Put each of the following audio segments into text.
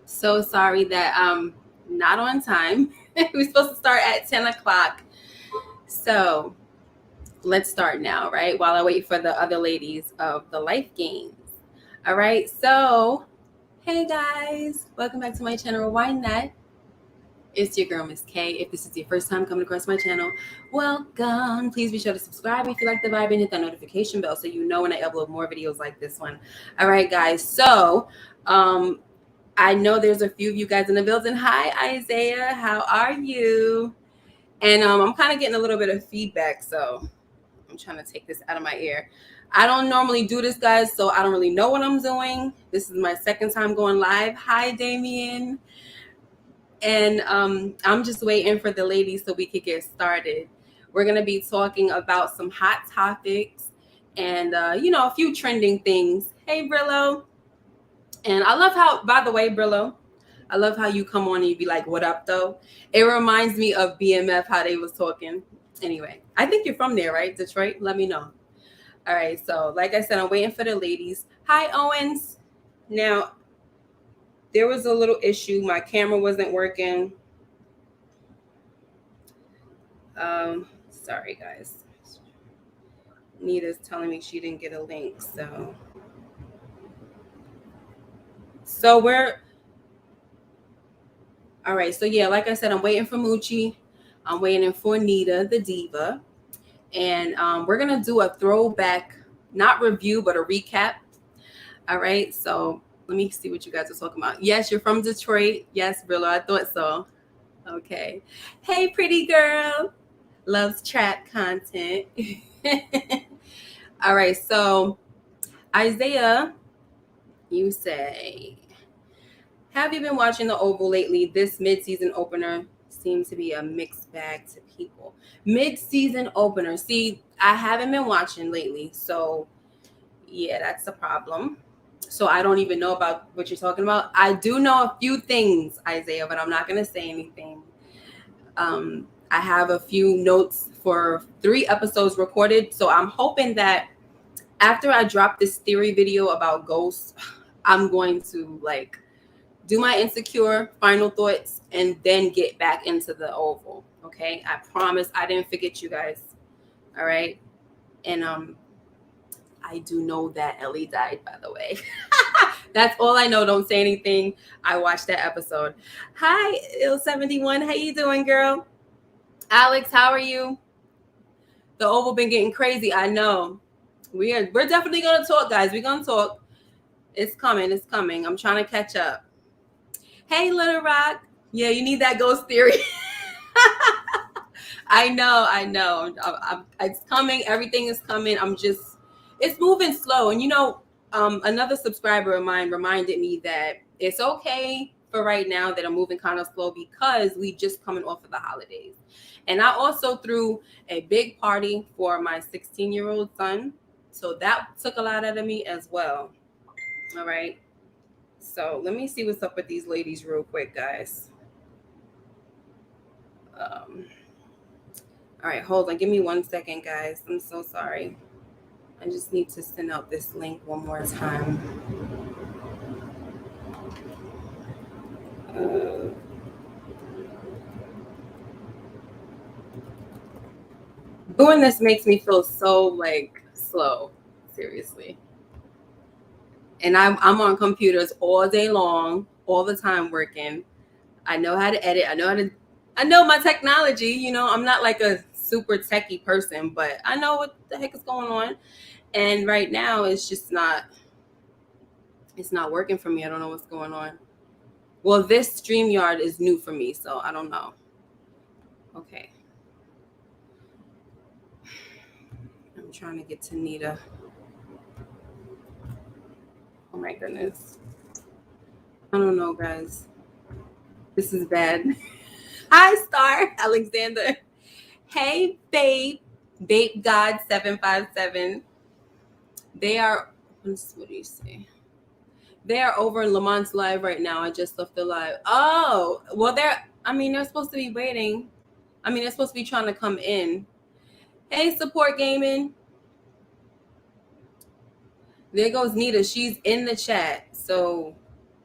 So sorry that I'm not on time. We're supposed to start at 10 o'clock. So let's start now, right? While I wait for the other ladies of the life games. All right. So, hey guys, welcome back to my channel. Why not? It's your girl, Miss K. If this is your first time coming across my channel, welcome. Please be sure to subscribe if you like the vibe and hit that notification bell so you know when I upload more videos like this one. All right, guys. So, I know there's a few of you guys in the building. Hi, Isaiah. How are you? And I'm kind of getting a little bit of feedback, so I'm trying to take this out of my ear. I don't normally do this, guys, so I don't really know what I'm doing. This is my second time going live. Hi, Damien. And I'm just waiting for the ladies so we could get started. We're going to be talking about some hot topics and, a few trending things. Hey, Brillo. And I love how, by the way, Brillo, I love how you come on and you be like, what up, though? It reminds me of BMF, how they was talking. Anyway, I think you're from there, right? Detroit? Let me know. All right. So, like I said, I'm waiting for the ladies. Hi, Owens. Now, there was a little issue. My camera wasn't working. Sorry, guys. Nita's telling me she didn't get a link. So we're all right. So yeah, like I said, I'm waiting for Moochie. I'm waiting for Nita, the diva. And we're going to do a throwback, not review, but a recap. All right. So let me see what you guys are talking about. Yes, you're from Detroit. Yes, Brillo, I thought so. Okay. Hey, pretty girl. Loves trap content. All right. So, Isaiah, you say, have you been watching the Oval lately? This mid-season opener seems to be a mixed bag to people. Mid-season opener. See, I haven't been watching lately, so yeah, that's the problem. So I don't even know about what you're talking about. I do know a few things, Isaiah, but I'm not going to say anything. I have a few notes for 3 episodes recorded, so I'm hoping that after I drop this theory video about ghosts, I'm going to do my insecure final thoughts and then get back into the Oval. Okay, I promise I didn't forget you guys. All right, and I do know that Ellie died, by the way. That's all I know. Don't say anything. I watched that episode. Hi, Il71. How you doing, girl? Alex, how are you? The Oval been getting crazy. I know. We're definitely gonna talk, guys. We're gonna talk. It's coming. It's coming. I'm trying to catch up. Hey, Little Rock. Yeah, you need that ghost theory. I know. It's coming. Everything is coming. It's moving slow. And another subscriber of mine reminded me that it's okay for right now that I'm moving kind of slow because we just coming off of the holidays. And I also threw a big party for my 16-year-old son. So that took a lot out of me as well. All right. So let me see what's up with these ladies real quick, guys. All right, hold on. Give me 1 second, guys. I'm so sorry. I just need to send out this link one more time. Doing this makes me feel so slow, seriously. And I'm on computers all day long, all the time working. I know how to edit. I know my technology. I'm not like a super techie person, but I know what the heck is going on. And right now, it's not working for me. I don't know what's going on. Well, this StreamYard is new for me, so I don't know. Okay. I'm trying to get to Nita. Oh my goodness. I don't know, guys. This is bad. Hi, Star Alexander. Hey, babe. Babe God 757. They are, what do you say? They are over in Lamont's live right now. I just left the live. Oh, well, they're supposed to be waiting. They're supposed to be trying to come in. Hey, Support Gaming. There goes Nita. She's in the chat. So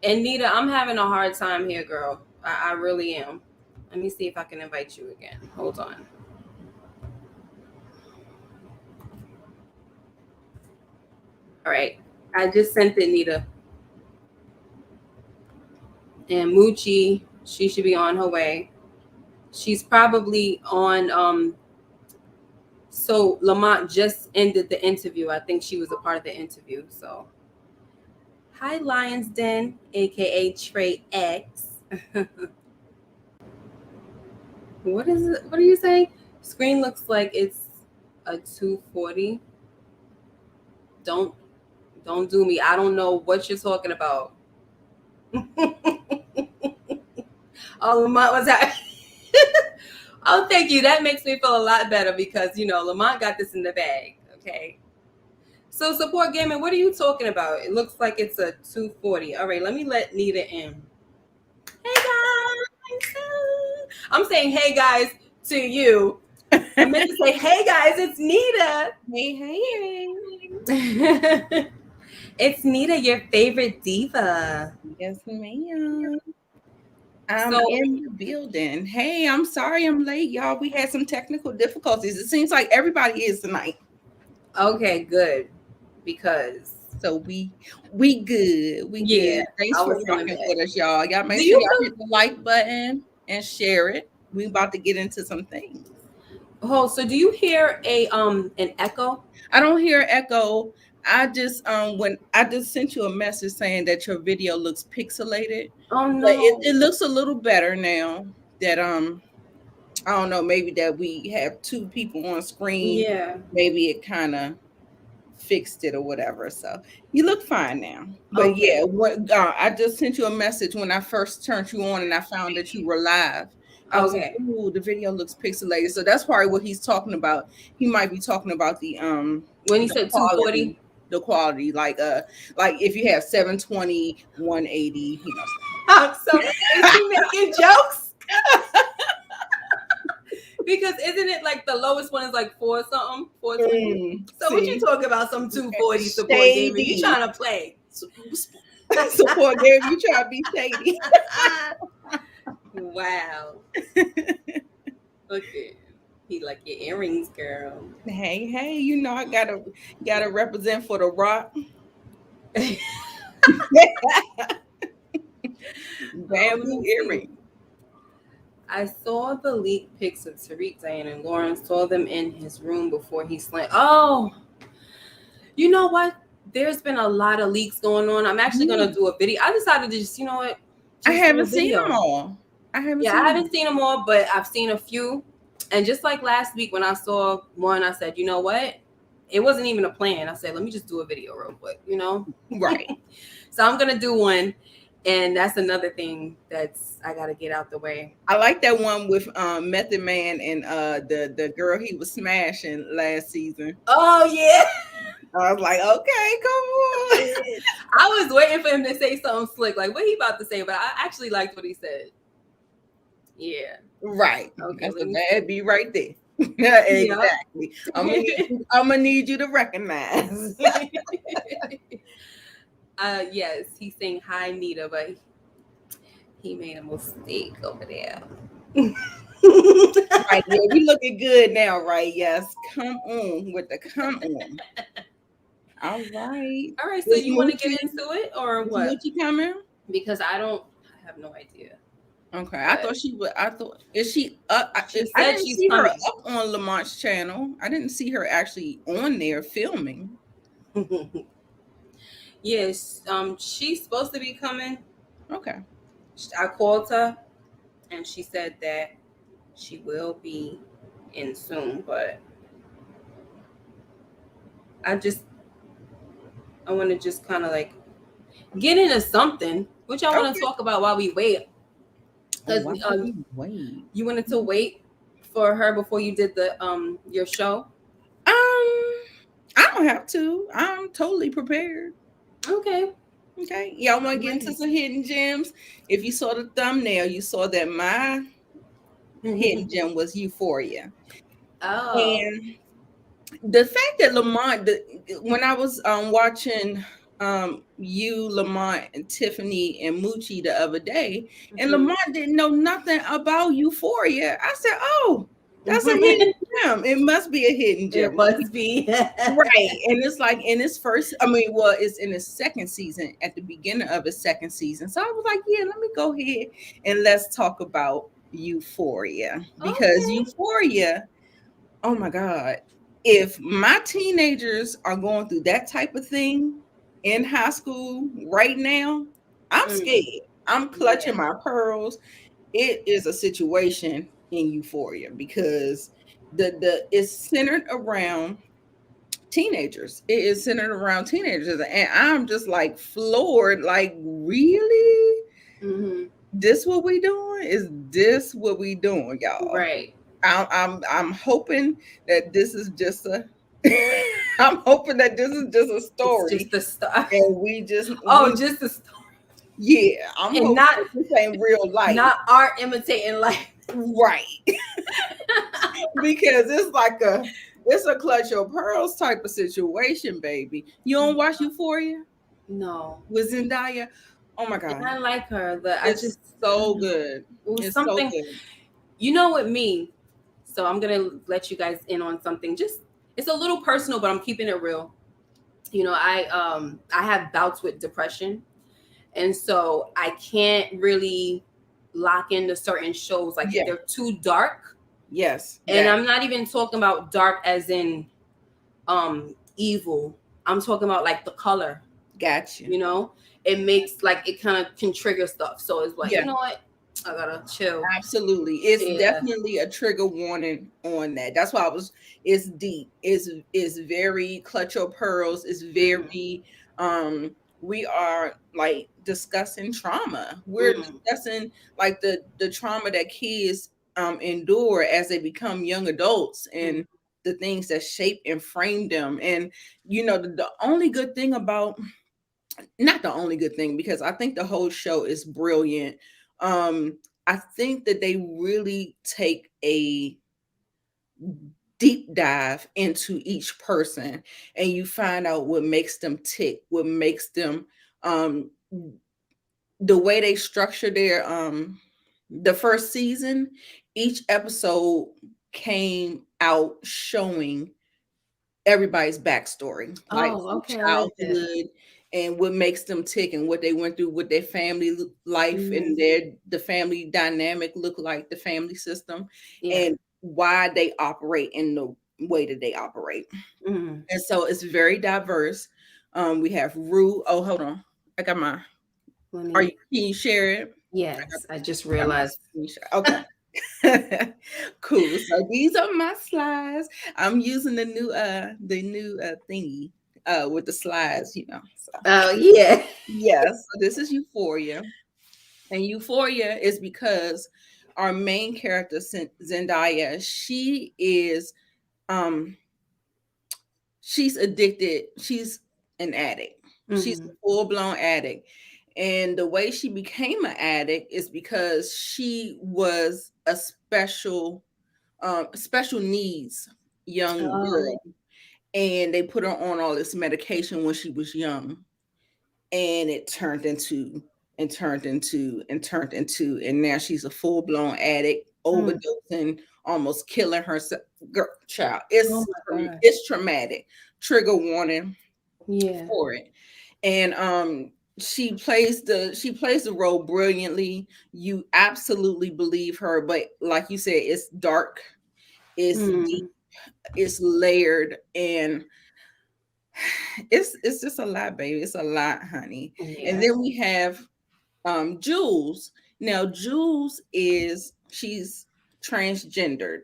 And Nita, I'm having a hard time here, girl. I really am. Let me see if I can invite you again. Hold on. All right. I just sent it, Nita. And Moochie, she should be on her way. She's probably on so Lamont just ended the interview. I think she was a part of the interview. So hi Lions Den, aka Trey X. What is it? What are you saying? Screen looks like it's a 240. Don't do me. I don't know what you're talking about. Oh, Lamont was that. Oh, thank you. That makes me feel a lot better because Lamont got this in the bag. Okay. So support gaming, what are you talking about? It looks like it's a 240. All right, let me let Nita in. Hey guys. I'm saying hey guys to you. I meant to say hey guys, it's Nita. Hey. It's Nita, your favorite diva. Yes, ma'am. I'm So in the building. Hey, I'm sorry I'm late, y'all. We had some technical difficulties. It seems like everybody is tonight. okay, good. Because So we good. We yeah, good. Thanks I for was feeling rocking bad. with us, y'all. Y'all make Do sure you y'all feel hit the like button and share it. We about to get into some things. so do you hear an echo? I don't hear echo. I just when I just sent you a message saying that your video looks pixelated, Oh but no. it looks a little better now that I don't know, maybe that we have two people on screen, Yeah. maybe it kind of fixed it or whatever. So you look fine now. But yeah, Okay. what I just sent you a message when I first turned you on and I found that you were live. I was like, Okay. "Ooh, the video looks pixelated." So that's probably what he's talking about. He might be talking about When you the said quality, 240. like if you have 720, 180, So is he making jokes? Because isn't it like the lowest one is like 4 something, 420? So what you See, talking about? Some 240 support gaming? You shady. trying to play? Support Gary, you try to be shady. Wow. Okay. He like your earrings, girl. Hey, I gotta represent for the rock. Let Bamboo me see. earring. I saw the leaked pics of Tariq, Diane, and Lawrence. Saw them in his room before he slammed. Oh, you know what? There's been a lot of leaks going on. I'm actually gonna do a video. I decided to just, I just do a haven't seen video. them all. I haven't Yeah, seen I them. haven't seen them all, but I've seen a few. And just like last week when I saw one, I said, you know what? It wasn't even a plan. I said, let me just do a video real quick, Right. So I'm gonna do one, and that's another thing that's I gotta get out the way. I like that one with Method Man and the girl he was smashing last season. Oh yeah. I was like, okay, come on. I was waiting for him to say something slick, like what he about to say, but I actually liked what he said. Yeah. Right. Okay, That's let a me bad see. be right there. Yeah. Exactly. I'm gonna need you to recognize. Yes, he's saying hi Nita, but he made a mistake over there. Right, yeah, we looking good now, right? Yes. Come on with the come on. All right. All right, so Is you want to get Moochie into it or is what? Moochie coming? Because I have no idea. Okay. I But thought she would. I thought is she up? she I said didn't she's see her coming. up on Lamont's channel. I didn't see her actually on there filming. Yes, she's supposed to be coming. Okay. I called her and she said that she will be in soon, but I want to just kind of like get into something, which I want to Okay. talk about while we wait. Because Why we wait? you wanted to wait for her before you did the your show. I don't have to. I'm totally prepared. Okay. Okay. Y'all want to I'm get into ready. some hidden gems? If you saw the thumbnail, you saw that my hidden gem was Euphoria. Oh. And the fact that Lamont, when I was watching you, Lamont, and Tiffany and Moochie the other day, and Mhm. Lamont didn't know nothing about Euphoria. I said, "Oh, that's a hidden gem. It must be a hidden It gem." must be. Right. And it's like in its first, I mean, well, it's in its second season, at the beginning of its second season. So I was like, yeah, let me go ahead and let's talk about Euphoria. Because Okay. Euphoria, oh my God, if my teenagers are going through that type of thing in high school right now, I'm scared. Mm, I'm yeah. clutching my pearls. It is a situation in Euphoria because the it's centered around teenagers. It is centered around teenagers. And I'm just like floored, like, really? Hmm. This what we doing? Is this what we doing, y'all? Right. I'm hoping that this is just a I'm hoping that this is just a It's story just the stuff. and we just Oh, we just the story, yeah, I'm and hoping that this ain't real life. not art imitating life. Right. Because it's a clutch your pearls type of situation, baby. You don't watch Euphoria No, with Zendaya? Oh my and God. I like her. The I It's just I so don't know. good. It was It's so something, good. you know, with me. So I'm gonna let you guys in on something. Just it's a little personal, but I'm keeping it real. You know, I have bouts with depression, and so I can't really lock into certain shows. Like if Yeah. they're too dark, Yes. and Got I'm not even talking about dark as in evil. I'm talking about like the color. got you. You know, it makes like it kind of can trigger stuff. So it's like, Yeah. you know what, I gotta chill. Absolutely. It's Yeah. definitely a trigger warning on that. That's why I was it's deep. It's very clutch your pearls. It's Mm-hmm. very we are like discussing trauma. We're Mm-hmm. discussing like the trauma that kids endure as they become young adults and the things that shape and frame them. And you know, the only good thing about not the only good thing because I think the whole show is brilliant. Um, I think that they really take a deep dive into each person and you find out what makes them tick, what makes them um the way they structure their the first season, each episode came out showing everybody's backstory, like Oh, from okay, I like that. childhood and what makes them tick and what they went through with their family life Mm-hmm. and the family dynamic look like the family system Yeah. and why they operate in the way that they operate. Mm-hmm. And so it's very diverse. We have Rue. Oh, hold on. I got my Let are you me. can you share it? Yes, I just I got my realized. screenshot. Okay. Cool. So these are my slides. I'm using the new thingy with the slides, you know. So Oh yeah. yes, so this is Euphoria. And Euphoria is because our main character Zendaya, um she's addicted. She's an addict. She's Mm-hmm. a full-blown addict. And the way she became an addict is because she was a special needs young Oh. girl, and they put her on all this medication when she was young, and it turned into, and now she's a full blown addict, Mm. overdosing, almost killing herself. Girl, child, Oh my god. it's traumatic. Trigger warning Yeah. for it. And she plays the role brilliantly. You absolutely believe her, but like you said, it's dark, it's deep, Mm. it's layered, and it's just a lot, baby. It's a lot, honey. And Yeah. then we have Jules. Now Jules she's transgendered.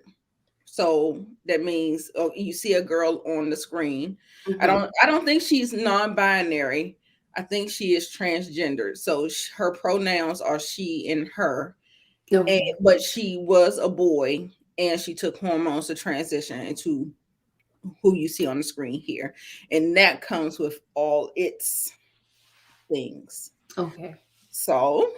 So that means, oh, you see a girl on the screen. Mm-hmm. I don't think she's non-binary. I think she is transgendered. So her pronouns are she and her. And Okay. but she was a boy and she took hormones to transition into who you see on the screen here. And that comes with all its things. Okay. So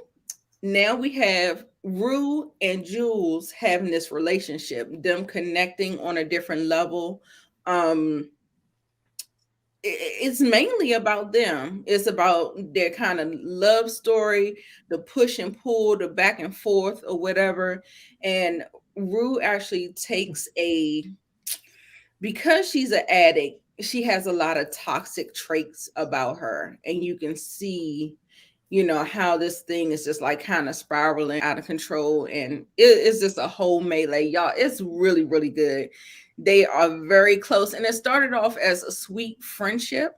now we have Rue and Jules having this relationship, them connecting on a different level. Um, it's mainly about them. It's about their kind of love story, the push and pull, the back and forth or whatever. And Rue actually takes a, because she's an addict, she has a lot of toxic traits about her. And you can see, how this thing is just like kind of spiraling out of control. And it's just a whole melee. Y'all, it's really, really good. They are very close. And it started off as a sweet friendship.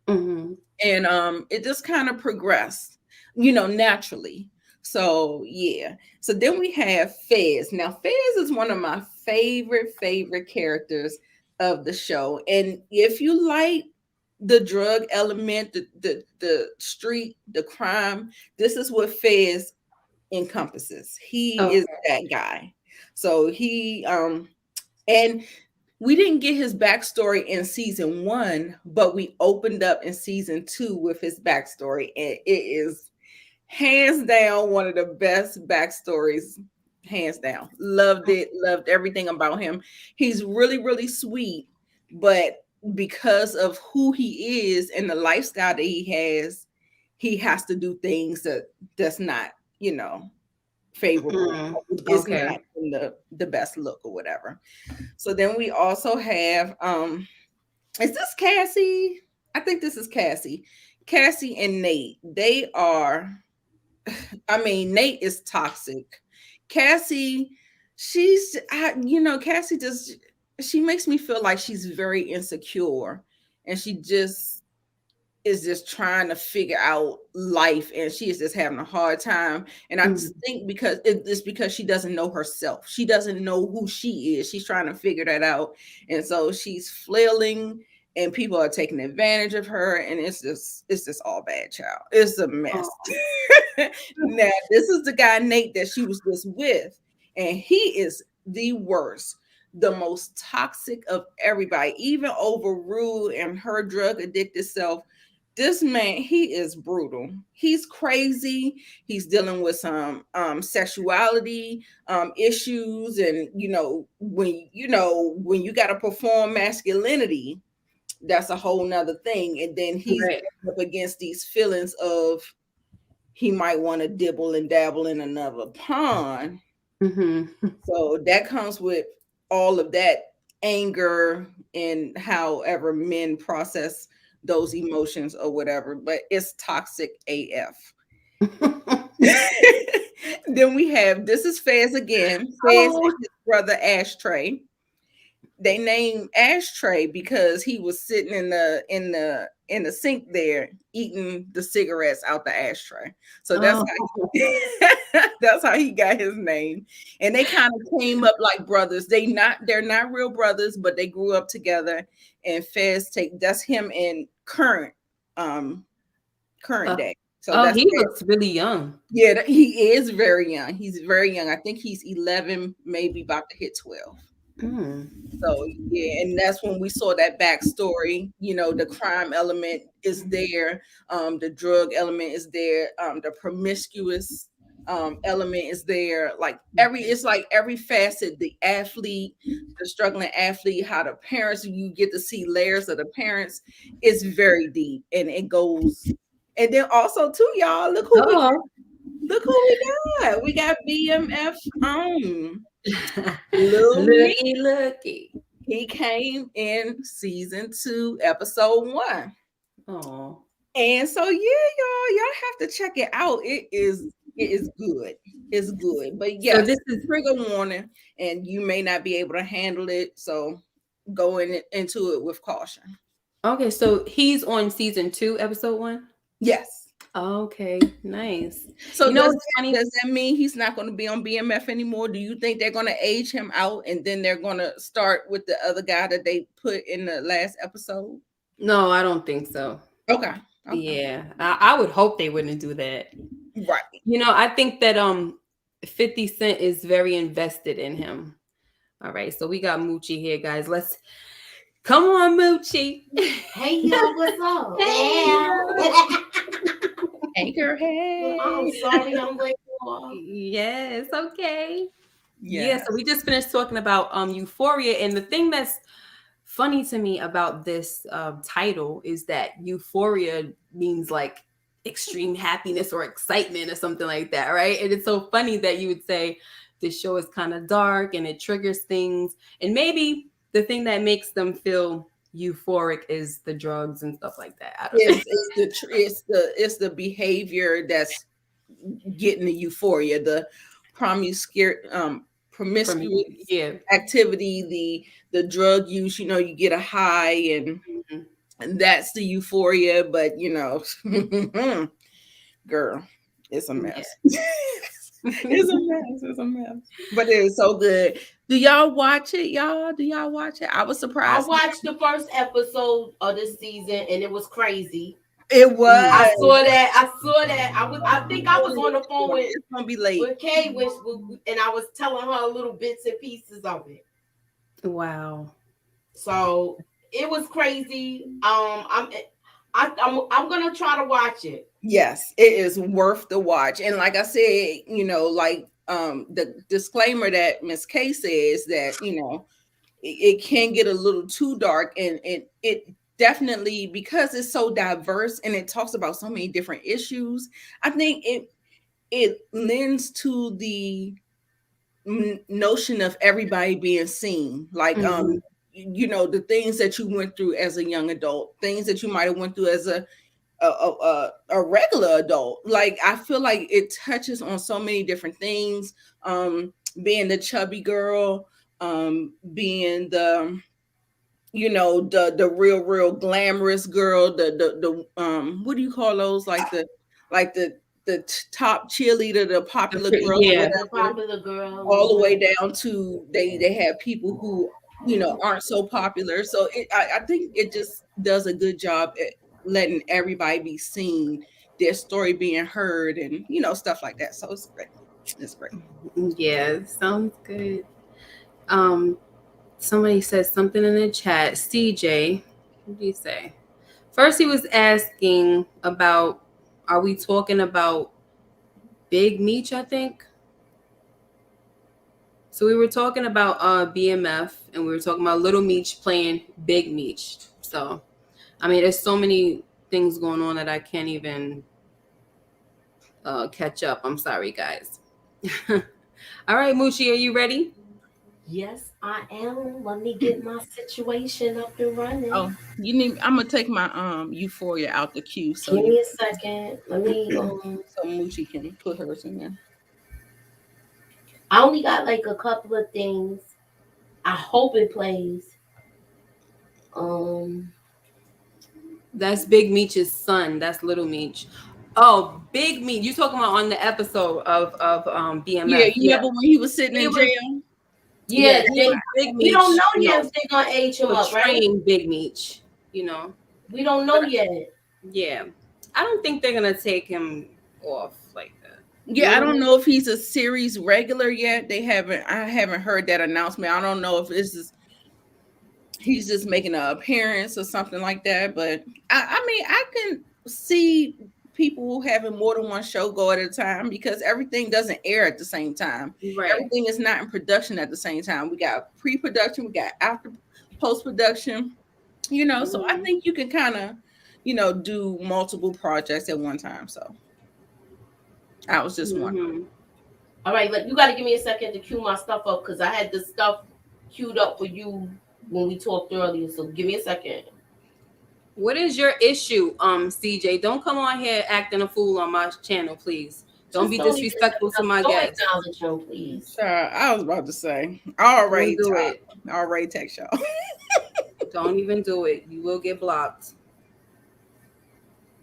Mm-hmm. And it just kind of progressed, naturally. So yeah. So then we have Fez. Now Fez is one of my favorite characters of the show. And if you like the drug element, the street, the crime, this is what Fez encompasses. He Okay. is that guy. So and we didn't get his backstory in season 1, but we opened up in season 2 with his backstory, and it is hands down one of the best backstories. Hands down, loved it, loved everything about him. He's really, really sweet, but because of who he is and the lifestyle that he has to do things that's not, favorable. It's Okay. not in the best look or whatever. So then we also have is this Cassie? I think this is Cassie. Cassie and Nate. They are, I mean, Nate is toxic. Cassie, Cassie just, she makes me feel like she's very insecure, and she just is just trying to figure out life, and she is just having a hard time. And I just think because it's because she doesn't know herself. She doesn't know who she is. She's trying to figure that out. And so she's flailing, and people are taking advantage of her, and it's just all bad, child. It's a mess. Oh. Now, this is the guy Nate that she was just with, and he is the worst, the most toxic of everybody, even over Rue and her drug addicted self. This man, he is brutal. He's crazy. He's dealing with some sexuality issues, and when you got to perform masculinity, that's a whole nother thing. And then he's Right. up against these feelings of he might want to dibble and dabble in another pond. Mm-hmm. So that comes with all of that anger and however men process those emotions or whatever, but it's toxic AF. Then we have, this is Fez again. Fez and Oh. his brother Ashtray. They named Ashtray because he was sitting in the sink there eating the cigarettes out the ashtray. So Oh. that's how he got his name. And they kind of came up like brothers. They're not real brothers, but they grew up together. And Fez that's him in current day. So Oh, that's he Fez. looks really young. Yeah, he is very young. He's very young. I think he's 11, maybe about to hit 12. Mm. So yeah, and that's when we saw that backstory. The crime element is there, the drug element is there, the promiscuous element is there. It's like every facet, the athlete, the struggling athlete, how the parents, you get to see layers of the parents. It's very deep, and it goes. And then also too, y'all, Oh. look who we got. We got BMF Lil Me. Looky. He came in season 2, episode 1. Oh. And so yeah, y'all have to check it out. It is good. It's good. But So yes, this is trigger warning, and you may not be able to handle it. So go into it with caution. okay. So he's on season 2, episode 1. Yes. Okay, nice. So You know does what's funny? does that mean he's not going to be on BMF anymore? Do you think they're going to age him out, and then they're going to start with the other guy that they put in the last episode? No, I don't think so. Okay. Okay. Yeah, I would hope they wouldn't do that. Right. I think that 50 Cent is very invested in him. All right, so we got Moochie here, guys. Let's come on, Moochie. Hey y'all, what's up? Anchorhead. I'm sorry I'm late. Yes, okay. Yeah, Yes. so we just finished talking about Euphoria, and the thing that's funny to me about this title is that euphoria means like extreme happiness or excitement or something like that, right? And it's so funny that you would say this show is kind of dark and it triggers things, and maybe the thing that makes them feel euphoric is the drugs and stuff like that. I don't know. It's the behavior that's getting the euphoria, the promiscuous Yeah. activity, the drug use. You get a high, and Mhm. that's the euphoria. But girl, it's a Yeah. mess. It's a mess. It's a mess. But it is so good. Do y'all watch it, y'all? Do y'all watch it? I was I surprised. watched the first episode of this season and it was crazy. It was. I saw that. I think I was on the phone with It's gonna be late. Kay, and I was telling her little bits and pieces of it. Wow. So it was crazy. I'm gonna try to watch it. Yes, it is worth the watch. And like I said, the disclaimer that Miss K says that, it can get a little too dark, and it definitely, because it's so diverse and it talks about so many different issues, I think it lends to the notion of everybody being seen, like the things that you went through as a young adult, things that you might have went through as a regular adult. Like, I feel like it touches on so many different things. Being the chubby girl, being the the real glamorous girl, the what do you call those, like the top cheerleader, the popular girl, or Yeah. The whatever, popular girl. all the way down to they have people who aren't so popular. So I think it just does a good job at letting everybody be seen, their story being heard, and stuff like that. So it's great. It's great. Yeah, sounds good. Um, Somebody said something in the chat. CJ, what did he say? First, he was asking about, are we talking about Big Meech, I think? So we were talking about BMF, and we were talking about Little Meech playing Big Meech. So, I mean, there's so many things going on that I can't even catch up. I'm sorry, guys. All right, Moochie, are you ready? Yes, I am. Let me get my situation up and running. Oh, I'm gonna take my Euphoria out the queue, so Give me a second. Let me so Moochie can put hers in there. I only got like a couple of things. I hope it plays. That's Big Meech's son. That's Little Meech. Oh, Big Meech. You talking about on the episode of BMF? Yeah, you remember when he was sitting in jail? Yeah, Big Meech. we don't know yet if they're gonna age him up, right? Portraying Big Meech. We don't know yet. Yeah, I don't think they're gonna take him off like that. Yeah, I don't know if he's a series regular yet. I haven't heard that announcement. I don't know if he's just making an appearance or something like that. But I mean, I can see people having more than one show go at a time, because everything doesn't air at the same time. Right. Everything is not in production at the same time. We got pre-production, we got after post-production, so I think you can kind of, do multiple projects at one time. So I was just wondering. All right, you got to give me a second to cue my stuff up, because I had this stuff queued up for you when we talked earlier. So give me a second. What is your issue, CJ? Don't come on here acting a fool on my channel, please. Don't be disrespectful to my guests. Don't acknowledge him, please. I was about to say, all right, do it. All right, text y'all. Don't even do it. You will get blocked.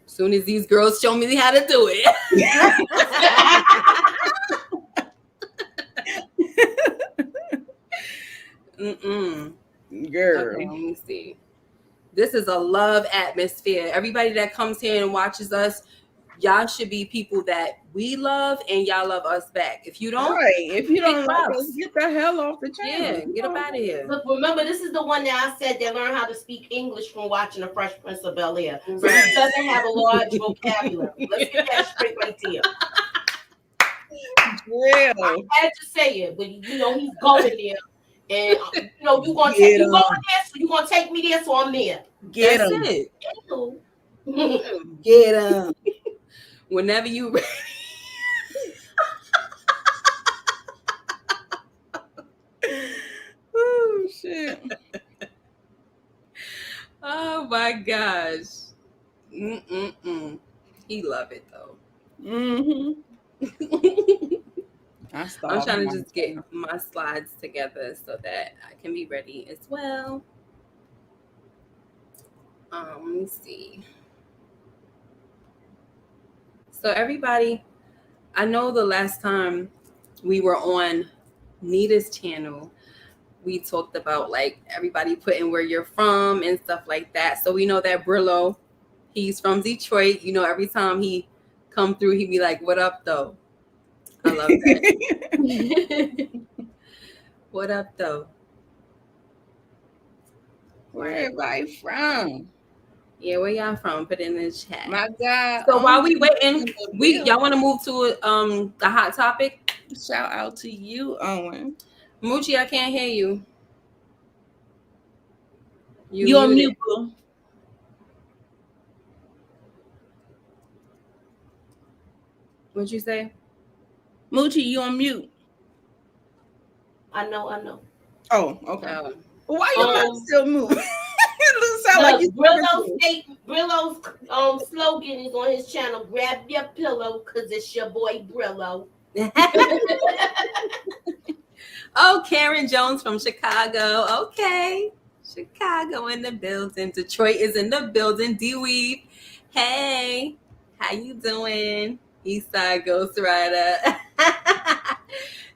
As soon as these girls show me how to do it. Girl. Okay, let me see. This is a love atmosphere. Everybody that comes here and watches us, y'all should be people that we love and y'all love us back. If you don't, if you don't like us, get the hell off the channel. Yeah, get up out of here. Look, remember, this is the one that I said they learn how to speak English from watching The Fresh Prince of Bel-Air. So he doesn't have a large vocabulary. Let's get that straight right there. Yeah. I had to say it, but he's going there. And you're going there you gonna take me there, so I'm there. Get That's him. it. Ew. Get him. Whenever you ready. Oh shit. Oh my gosh. Mm-mm-mm. He love it though. Mm-hmm. I I'm starved trying to just get myself. my slides together so that I can be ready as well. Let me see. So everybody, I know the last time we were on Nita's channel, we talked about like everybody putting where you're from and stuff like that. So we know that Brillo, he's from Detroit. You know, every time he come through, he be like, "What up, though?" I love that. What up, though? Where everybody from? Yeah, where y'all from? Put it in the chat. My God. So while we waiting, y'all want to move to a hot topic? Shout out to you, Owen. Moochie, I can't hear you. You on mute, boo. What'd you say? Moochie, you on mute. I know. Oh, okay. Oh. Why your mouth still move? It looks sound like you Brillo's slogan is on his channel. Grab your pillow, cause it's your boy Brillo. Oh, Karen Jones from Chicago. Okay. Chicago in the building. Detroit is in the building. D-Weave. Hey. How you doing? Eastside Ghostwriter.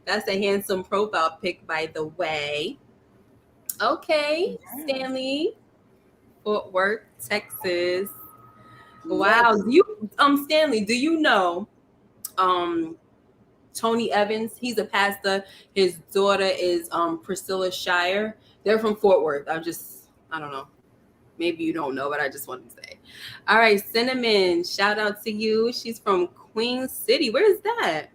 That's a handsome profile pic, by the way. Okay. Stanley. Fort Worth, Texas. Wow. Do you Stanley, do you know Tony Evans? He's a pastor. His daughter is Priscilla Shire. They're from Fort Worth. I don't know. Maybe you don't know, but I just wanted to say. All right, Cinnamon, shout out to you. She's from Queen City. Where is that?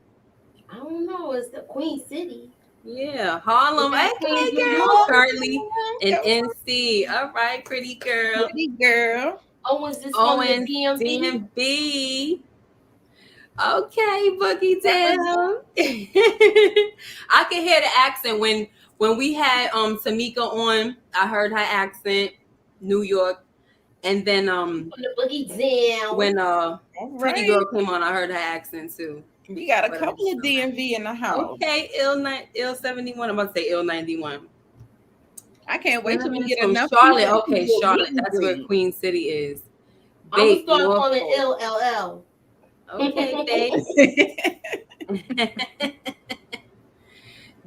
I don't know. It's the Queen City. Yeah, Harlem. Is that Okay, Queens, New girl. York? Currently in NC. All right, pretty girl. Pretty girl. Oh, is this from the DMV? DMV. Okay, Boogie Down. I can hear the accent when we had Tamika on. I heard her accent, New York, and then From the Boogie Down. when Pretty Girl came on, I heard her accent too. We got a couple of DMV in the house. Okay, ill 71. I'm about to say ill 91. I can't wait till we get from enough Charlotte. people Okay, Charlotte. That's where Queen City is. I'm gonna start calling it LLL. Okay, babe.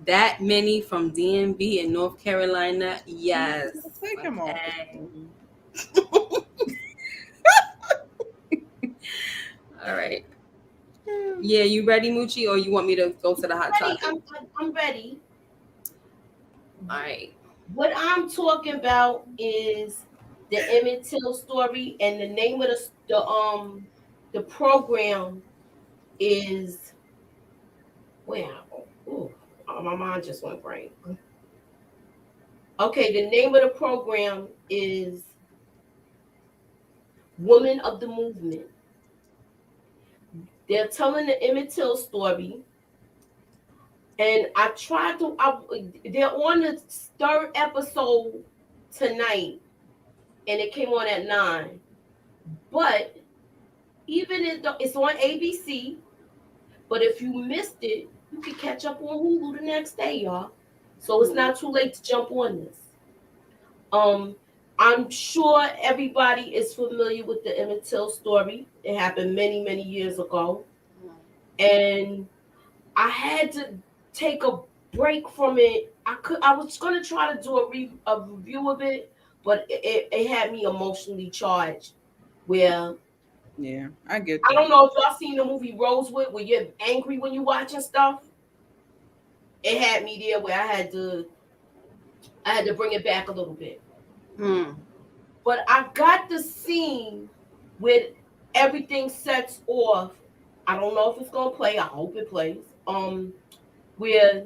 That many from DMV in North Carolina. Yes. Take him off. All right. Yeah, you ready, Moochie, or you want me to go to the hot topic? I'm ready. All right. What I'm talking about is the Emmett Till story, and the name of the program is my mind just went blank. Okay, the name of the program is Women of the Movement. They're telling the Emmett Till story, and they're on the third episode tonight, and it came on at 9. But even it's on ABC, but if you missed it, you can catch up on Hulu the next day, y'all. So it's not too late to jump on this. I'm sure everybody is familiar with the Emmett Till story. It happened many, many years ago. And I had to take a break from it. I was going to try to do a review of it, but it had me emotionally charged. Where yeah, I get that. I don't know if y'all seen the movie Rosewood, where you're angry when you're watching stuff. It had me there where I had to bring it back a little bit. But I got the scene where everything sets off. I don't know if it's gonna play. I hope it plays. Where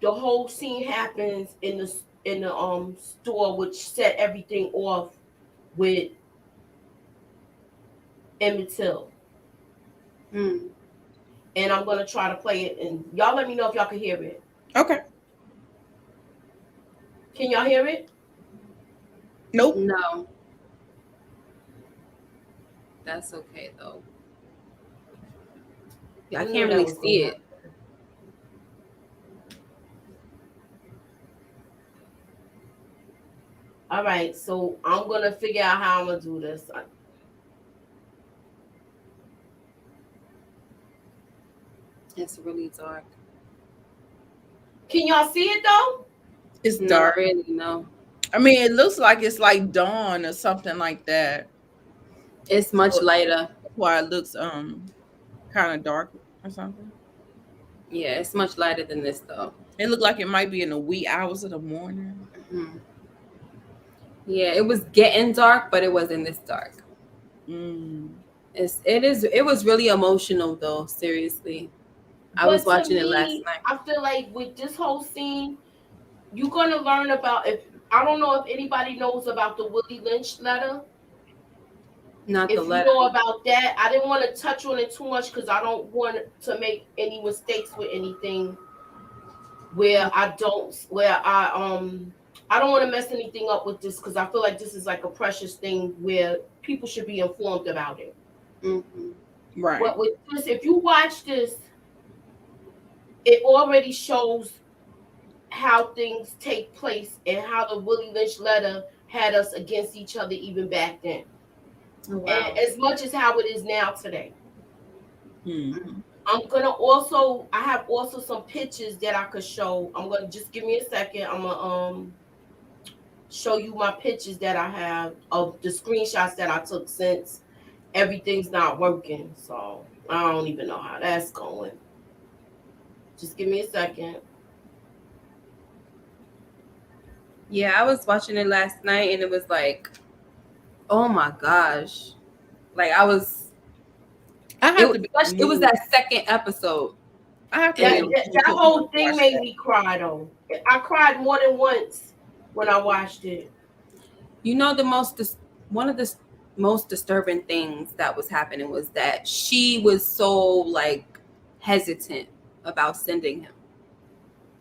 the whole scene happens in in the store, which set everything off with Emmett Till. Hmm. And I'm gonna try to play it, and y'all let me know if y'all can hear it. Okay. Can y'all hear it? Nope. No. That's okay though. Yeah, I I knew can't that really was gonna see it. happen. All right, so I'm gonna figure out how I'm gonna do this. It's really dark. Can y'all see it though? It's Not dark. really, no. I mean, it looks like it's like dawn or something like that. It's So much lighter. that's why it looks kind of dark or something. Yeah, it's much lighter than this though. It looked like it might be in the wee hours of the morning. Hmm. Yeah, it was getting dark, but it wasn't this dark. Mm. It was really emotional though, seriously. I was But to watching it last me, night. I feel like with this whole scene, you're gonna learn about if I don't know if anybody knows about the Willie Lynch letter. Not the If you letter. know about that, I didn't want to touch on it too much because I don't want to make any mistakes with anything where I don't want to mess anything up with this because I feel like this is like a precious thing where people should be informed about it. Hmm. Right. But with this, if you watch this, it already shows how things take place and how the Willie Lynch letter had us against each other even back then. Oh, And wow. as much as how it is now today. Mm-hmm. I have also some pictures that I could show. I'm gonna just give me a second. I'm gonna show you my pictures that I have of the screenshots that I took since everything's not working. So I don't even know how that's going. Just give me a second. Yeah, I was watching it last night and it was like, oh my gosh. Like I was I it have was to be it was moved. that second episode. I have to And be it, That moved whole to thing watch made that. me cry though. I cried more than once when I watched it. you know, one of the most disturbing things that was happening was that she was so like hesitant about sending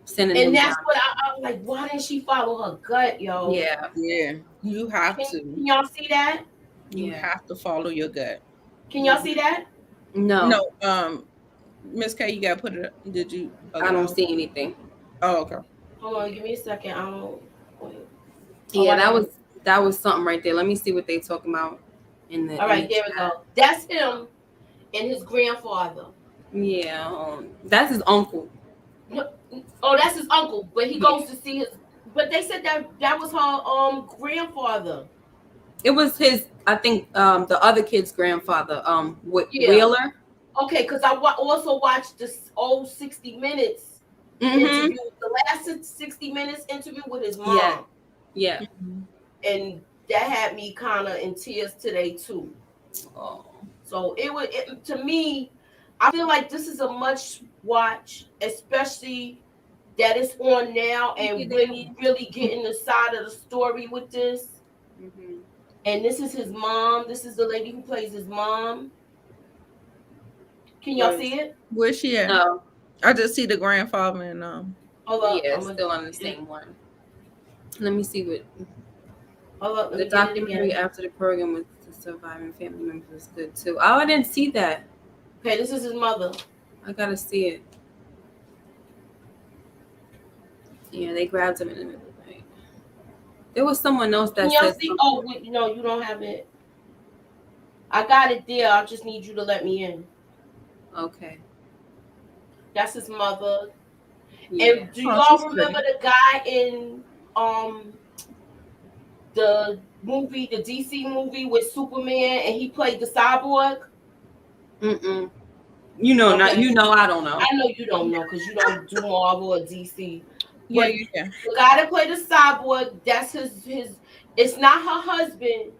And him that's down. what I was like, why didn't she follow her gut, yo? Yeah, Yeah, you have Can, to. can y'all see that? You yeah. have to follow your gut. Can y'all Mhm. see that? No, No, Miss K, you gotta put it up. Did you I don't allow? see anything. Oh, okay. Hold on, give me a second. I don't wait. Oh, Yeah, I didn't. that was something right there. Let me see what they talking about All in the right, there we chat. go. That's him and his grandfather. Yeah, that's his uncle. No, oh, that's his uncle, but he Yeah, goes to see his. But they said that was her grandfather. it was his. I think the other kid's grandfather, Yeah. Wheeler. Okay, because also watched this old 60 Minutes Mm-hmm. interview, the last 60 Minutes interview with his Yeah, mom, yeah. Mhm. and that had me kind of in tears today too. Oh. So to me, I feel like this is a much watch, especially that it's on now, Thank you, and we're Damien. really getting the side of the story with this. Mm-hmm. And this is his mom. This is the lady who plays his mom. Can y'all Right. see it? Where's she at? No. I just see the grandfather and Hold up, Yeah, I'm it's gonna still on the same one. Let me see what hold up. Let the me get it documentary again. after the program with the surviving family members is good too. Oh, I didn't see that. Okay, this is his mother. I gotta see it. Yeah, they grabbed him in the middle of the night. There was someone else Can that y'all said see? something. Oh, wait, no, you don't have it. I got it there. I just need you to let me in. Okay. That's his mother. Yeah. And do oh, y'all she's remember pretty. the guy in um the movie, the DC movie with Superman, and he played the cyborg? Mm-mm. You know, not Okay, you know. I don't know. I know you don't know because you don't do Marvel or DC, Yeah, but you can. the guy that played the cyborg, that's his. It's not her husband.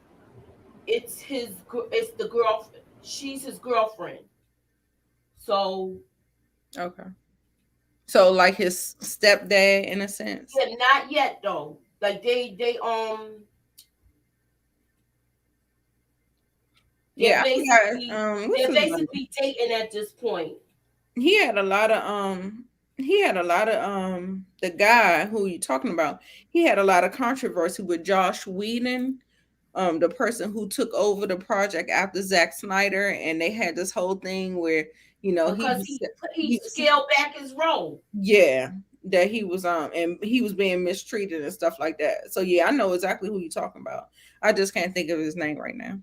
It's the girlfriend. She's his girlfriend. So Okay. So like his stepdad in a sense. yeah, not yet though. like they're Yeah, basically what's they're his name? basically dating at this point. He had a lot of the guy who you talking about, he had a lot of controversy with Josh Whedon, the person who took over the project after Zack Snyder, and they had this whole thing where, Because he he was scaled back his role. yeah, that he was and he was being mistreated and stuff like that. So yeah, I know exactly who you're talking about. I just can't think of his name right now.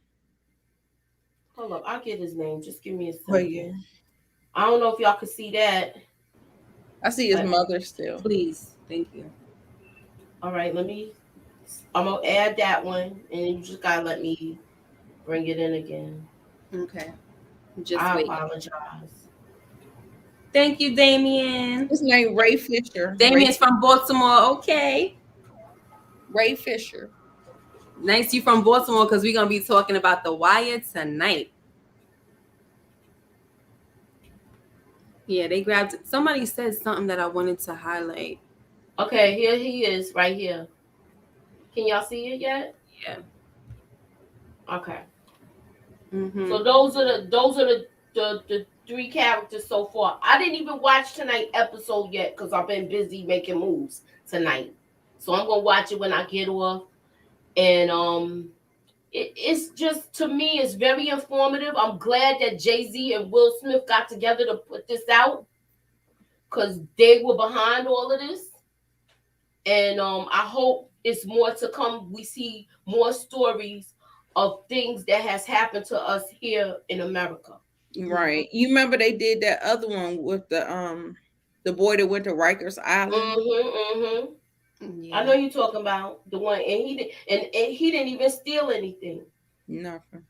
Hold up, I'll get his name. Just give me a But second. yeah, I don't know if y'all can see that. I see his But, mother still. Please, thank you. all right, I'm gonna add that one, and you just gotta let me bring it in again. Okay, just I wait. apologize. Thank you, Damien. His name Ray Fisher. Damien's from Baltimore. Okay. Ray Fisher. Nice you from Baltimore because we're going to be talking about The Wire tonight. Yeah, they grabbed it. Somebody said something that I wanted to highlight. Okay, here he is, right here. Can y'all see it yet? Yeah. Okay. Mm-hmm. So those are the three characters so far. I didn't even watch tonight's episode yet because I've been busy making moves tonight. So I'm gonna watch it when I get off. And it's just, to me, it's very informative. I'm glad that Jay-Z and Will Smith got together to put this out because they were behind all of this. And I hope it's more to come. We see more stories of things that has happened to us here in America. Right. You remember they did that other one with the boy that went to Rikers Island? I know you're talking about the one, and he didn't even steal anything. Nothing.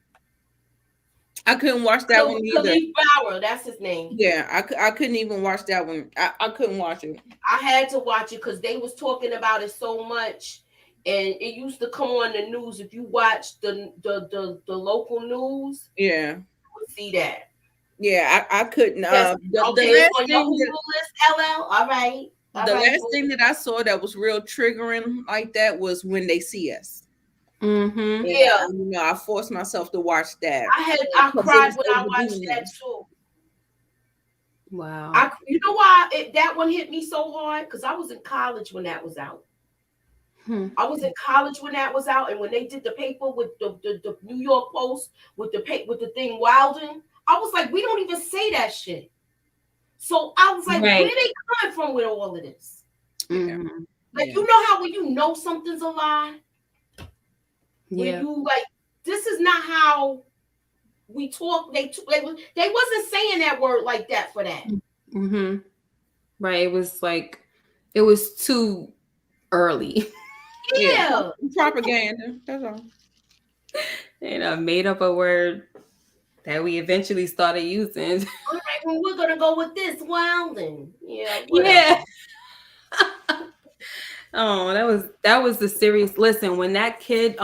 I couldn't watch that one either. Khalif Bauer, that's his name. Yeah, I couldn't even watch that one. I couldn't watch it. I had to watch it because they was talking about it so much, and it used to come on the news. If you watch the local news, Yeah, you would see that. yeah, I couldn't. Okay, The it's last on your thing Hulu list, LL. All right. the last thing that I saw that was real triggering like that was When They See Us. Mm-hmm. And, I forced myself to watch that. I cried when I watched that too. Wow. You know why that one hit me so hard? Because I was in college when that was out. I was in college when that was out, and when they did the paper with the New York Post with the thing Wilden, I was like, we don't even say that shit. So I was like, where are they coming from with all of this? Mm-hmm. Like, you know how when you know something's a lie? Yeah. When you like, this is not how we talk. They wasn't saying that word like that for that. Mm-hmm. Right. It was too early. Yeah. Propaganda. That's all. And I made up a word that we eventually started using. All right, well, we're gonna go with this Wilden. Yeah. Yeah. Oh, that was the serious. Listen, when that kid,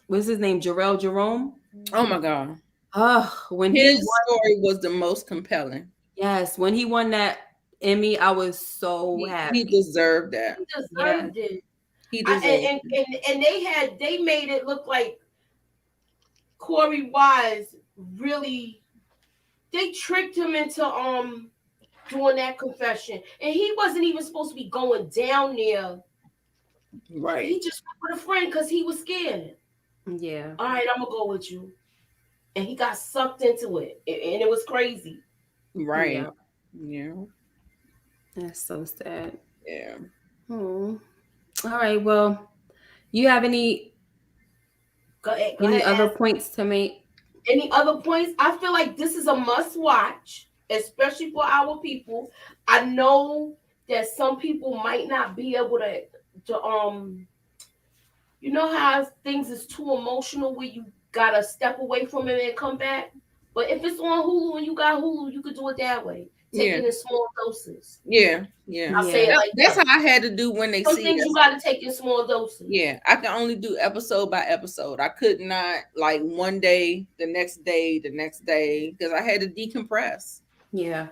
what's his name, Jarrell Jerome? Oh my God. Oh, when his story was the most compelling. Yes, when he won that Emmy, I was so happy. He deserved that. He deserved it. He deserved it. And they made it look like Corey Wise really, they tricked him into doing that confession, and he wasn't even supposed to be going down there. Right. He just went with a friend because he was scared. Yeah. All right, I'm gonna go with you, and he got sucked into it, and it was crazy. Right. Yeah. That's so sad. Yeah. Oh. All right. Well, you have any other points to make? Any other points? I feel like this is a must watch, especially for our people. I know that some people might not be able to you know how things is too emotional where you gotta step away from it and come back. But if it's on Hulu and you got Hulu, you could do it that way. Take it in small doses. Yeah. I'll say it like that's how I had to do When They See Us. Some things you got to take in small doses. Yeah, I can only do episode by episode. I could not like one day, the next day, because I had to decompress. Yeah.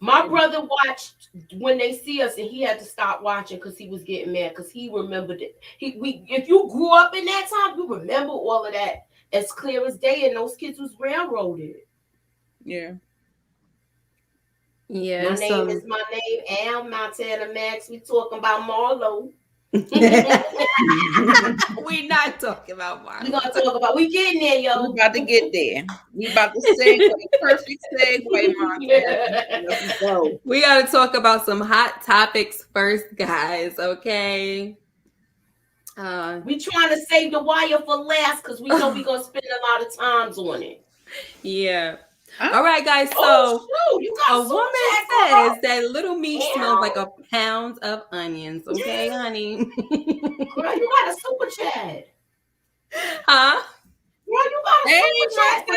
My brother watched When They See Us, and he had to stop watching because he was getting mad because he remembered it. If you grew up in that time, you remember all of that as clear as day, and those kids was railroaded. Yeah. Yeah, My name is my name, Al Montana Max. We talking about Marlo. We're not talking about We Marlo. gonna talk about. We getting there, We yo. about to get there. We about to segue. Perfect segue, Montana. Let's go. We got to talk about some hot topics first, guys. Okay. We trying to save the wire for last because we know we gonna spend a lot of times on it. Yeah. All right, guys. So shoot, you got a woman says that little meat smells like a pound of onions. Okay, honey. Girl, you got a super chat. Huh? Girl, you got a super chat for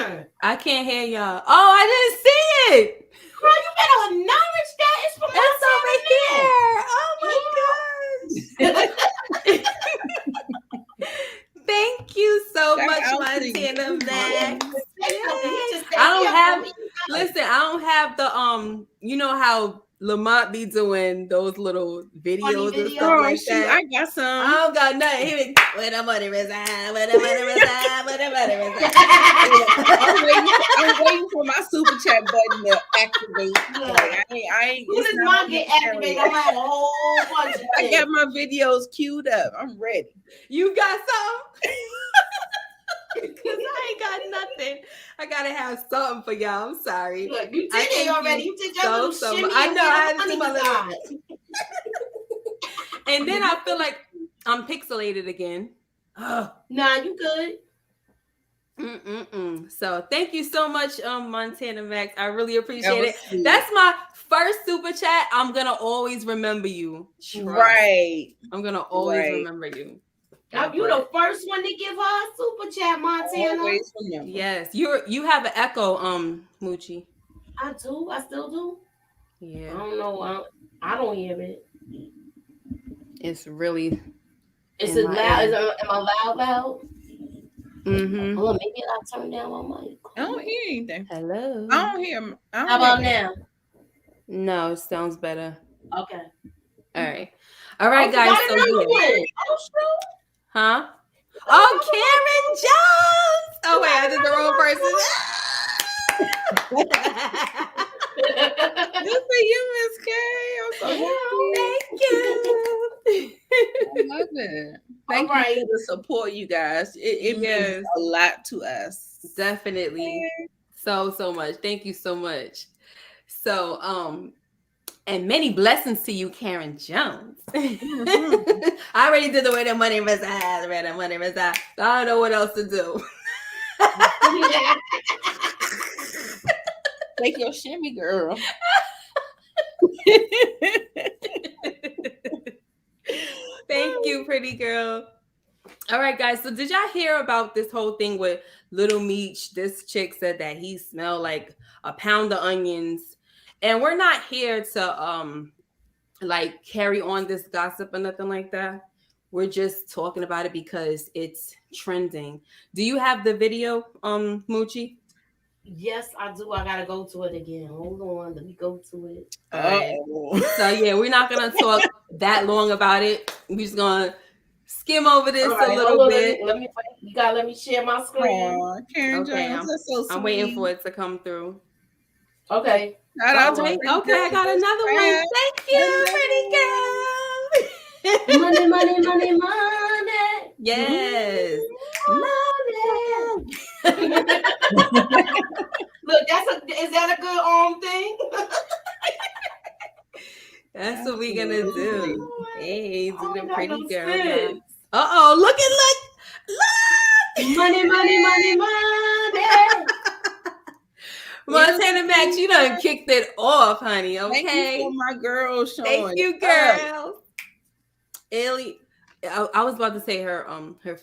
1999. I can't hear y'all. Oh, I didn't see it. Girl, you better acknowledge that. It's from over here. Oh my gosh. Thank you so much, Montana Max. Listen, I don't have the you know how Lamont be doing those little videos and stuff like that. I got some. I don't got nothing. Where the money reside, where the money reside, where the money reside. I'm waiting for my super chat button to activate. As soon as mine get activated, I'm have a whole bunch of I got my videos queued up. I'm ready. You got some? Because I ain't got nothing. I gotta have something for y'all. I'm sorry. Look, you did it already. You did your little shimmy. I know. I had to do my little. And then I feel like I'm pixelated again. Oh. Nah, you good. So thank you so much, Montana Max. I really appreciate it. Sweet. That's my first super chat. I'm gonna always remember you. Trust. Right. I'm gonna always remember you. You the first one to give her a super chat, Montana. Yes, you have an echo, Moochie. I do. I still do. Yeah. I don't know. I don't hear it. It's really. Is it loud? Am I loud? Mm-hmm. Hold on, maybe I'll turn down my mic. I don't hear anything. Hello. I don't hear him. How about now? No, it sounds better. Okay. All right. All right, guys. So yeah. Huh? Oh, Karen Jones. Oh wait, I did the wrong person. Good for you, Miss K. I'm so happy. Thank you. I love it. Thank you for the support, you guys. It means a lot to us. Definitely. So much. Thank you so much. So, and many blessings to you, Karen Jones. I already did the way the money resides, where the money resides. I don't know what else to do. Take your shimmy, girl. Thank you, pretty girl. All right, guys. So did y'all hear about this whole thing with Little Meech? This chick said that he smelled like a pound of onions. And we're not here to like carry on this gossip or nothing like that. We're just talking about it because it's trending. Do you have the video, Moochie? Yes, I do. I gotta go to it again. Hold on, let me go to it. All right. So yeah, we're not gonna talk that long about it. We're just gonna skim over this a little bit. You gotta let me share my screen. Okay, I'm waiting for it to come through. Okay. Okay, I got another one. Thank you, pretty girl. Money. Yes. Money. Look, is that a good thing? That's what we're gonna do. Hey, do the pretty girl. Look. Money. Montana Max, you done kicked it off, honey. Okay. Thank you for my girl showing. Thank you, girl. Ellie, I was about to say her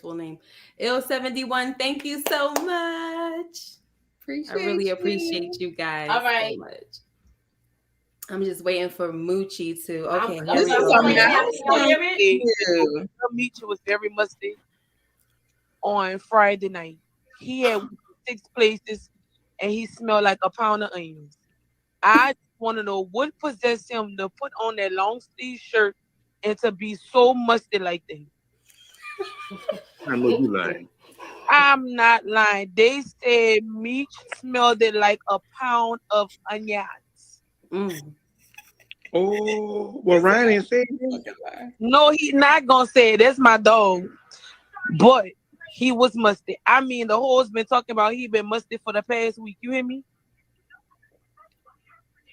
full name. Il71. Thank you so much. I really appreciate you guys so much. I'm just waiting for Moochie to. Okay, This Meech was very musty on Friday night. He had 6 places, and he smelled like a pound of onions. I want to know what possessed him to put on that long sleeve shirt and to be so musty like that. I know you lying. I'm not lying. They said Meech smelled it like a pound of onions. Mm. Oh, well, Ryan ain't saying that. Fucking lie. No, he not gonna say it. That's my dog. But he was musty. I mean, the whore's been talking about he been musty for the past week. You hear me?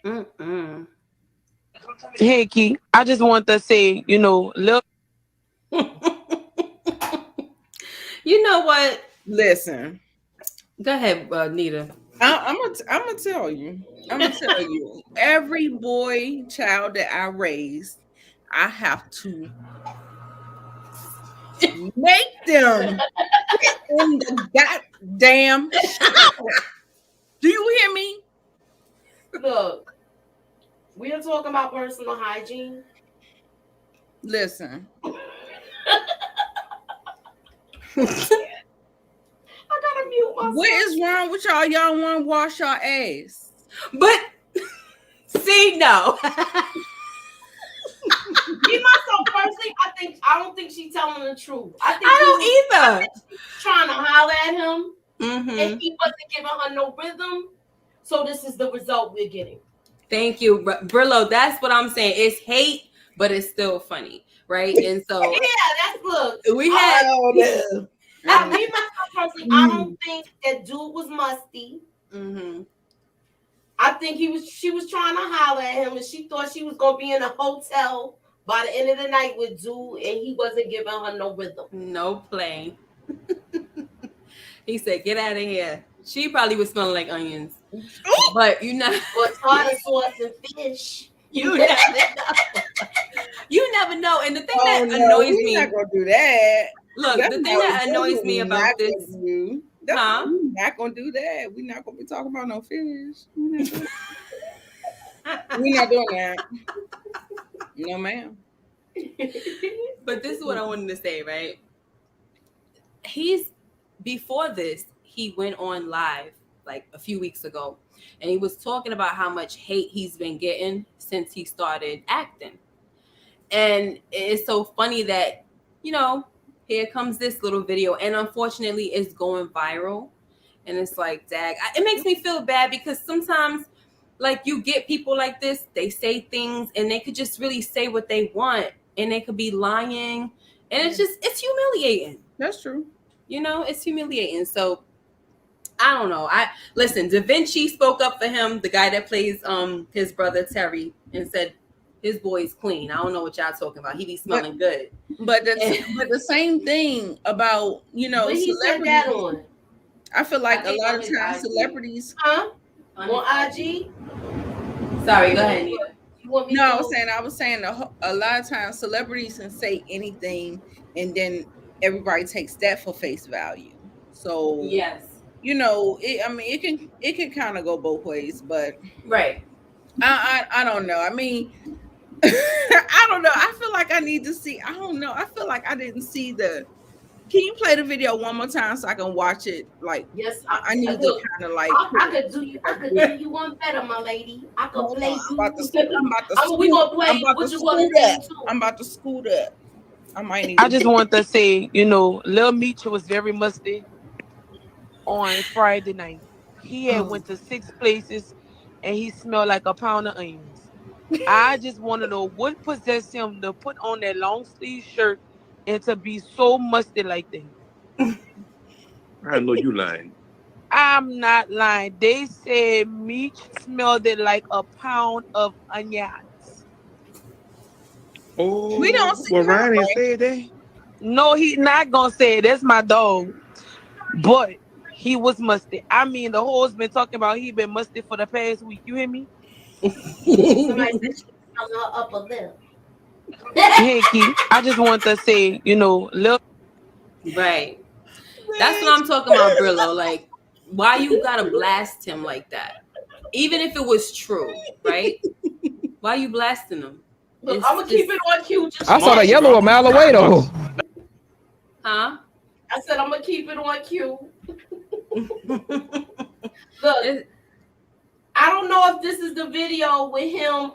Mm-mm. Hey, Key. I just want to say, look, You know what? Listen, Go ahead, Nita. I'm gonna tell you. I'm gonna tell you. Every boy child that I raised, I have to make them get in the goddamn shower. Do you hear me? Look, we are talking about personal hygiene. Listen, I gotta mute myself. what is wrong with y'all? Y'all want to wash your ass? But see, no. Me myself personally, I don't think she's telling the truth. I don't either. Trying to holler at him, Mm-hmm. and he wasn't giving her no rhythm. So this is the result we're getting. Thank you, Brillo. That's what I'm saying. It's hate, but it's still funny, right? And so Yeah, that's look. we had. Me myself personally, I don't think that dude was musty. Mm-hmm. I think she was trying to holler at him, and she thought she was gonna be in a hotel by the end of the night with dude, and he wasn't giving her no rhythm. No play. He said, "Get out of here." She probably was smelling like onions, but But tartar sauce and fish. you never know. You never know. And the thing that no, annoys we're me. not gonna do that. Look, That's the thing not that annoys what me we're about not this. gonna do. Huh? We're not gonna do that. We're not gonna be talking about no fish. We're not doing that. No, ma'am. But this is what I wanted to say, right? Before this, he went on live like a few weeks ago, and he was talking about how much hate he's been getting since he started acting. And it's so funny that, here comes this little video, and unfortunately it's going viral. And it's like, dag, it makes me feel bad because sometimes, like, you get people like this, they say things and they could just really say what they want, and they could be lying, and it's humiliating. That's true. It's humiliating. So I don't know. Listen, Da Vinci spoke up for him, the guy that plays his brother Terry, and said his boy's clean. I don't know what y'all talking about. He be smelling good. But the same thing about What he said that on? I feel like I a think lot on of his times IG. celebrities. Huh? On IG? Sorry, go ahead, Nita. You want me No, to I was saying a lot of times celebrities can say anything, and then everybody takes that for face value. So Yes. it can kind of go both ways, but Right. I don't know. I mean, I don't know. I feel like I need to see. I don't know. I feel like I didn't see the. Can you play the video one more time so I can watch it? Like, yes, I need to kind of like. I could do you one better, my lady. I could play you. I'm about to we gonna play what you want to do too. I'm about to scoot up. I might need. I just want to say, Lil Meech was very musty on Friday night. He had went to 6 places and he smelled like a pound of onions. I just want to know what possessed him to put on that long sleeve shirt and to be so musty like that. I know you lying. I'm not lying. They said Meech smelled it like a pound of onions. Oh, We don't see well, her, Ryan ain't right? said that. No, he not gonna say it. That's my dog. But he was musty. I mean, the whore's been talking about he been musty for the past week. You hear me? Somebody said she was on her upper lip. Hey, Key. I just want to say, look. Right. That's what I'm talking about, Brillo. Like, why you gotta blast him like that? Even if it was true, right? Why you blasting him? Look, I'm gonna keep it on cue. I saw the yellow a mile away though. Huh? I said I'm gonna keep it on cue. Look, I don't know if this is the video with him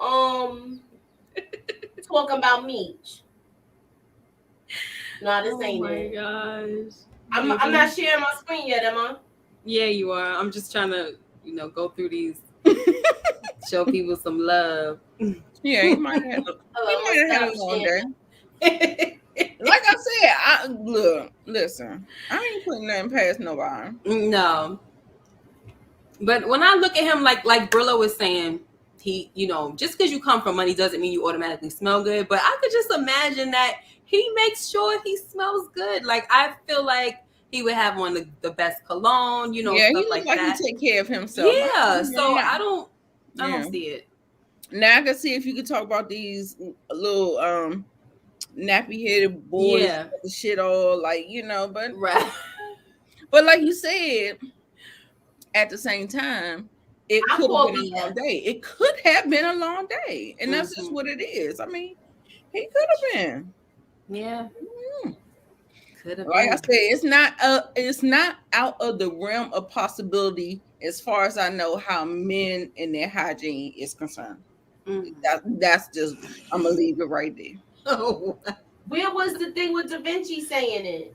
talking about Meech. No, this ain't it. Gosh. I'm not sharing my screen yet, am I? Yeah, you are. I'm just trying to, go through these, show people some love. Yeah, he might have had a long day. Like I said, listen, I ain't putting nothing past nobody. No. But when I look at him, like Brillo was saying, he, just because you come from money doesn't mean you automatically smell good. But I could just imagine that he makes sure he smells good. Like, I feel like he would have on the best cologne, Yeah, stuff he looks like like that. he take care of himself. Yeah, so I don't see it. Now I can see if you could talk about these little nappy headed boys, Yeah. with the shit all like, but Right. But like you said, at the same time, it I could have call been a BS. long day. It could have been a long day, and that's just what it is. I mean, he could have been. Yeah. Could have Like I been. said, it's not out of the realm of possibility as far as I know how men and their hygiene is concerned. That's just, I'm gonna leave it right there. Oh. Where was the thing with Da Vinci saying it?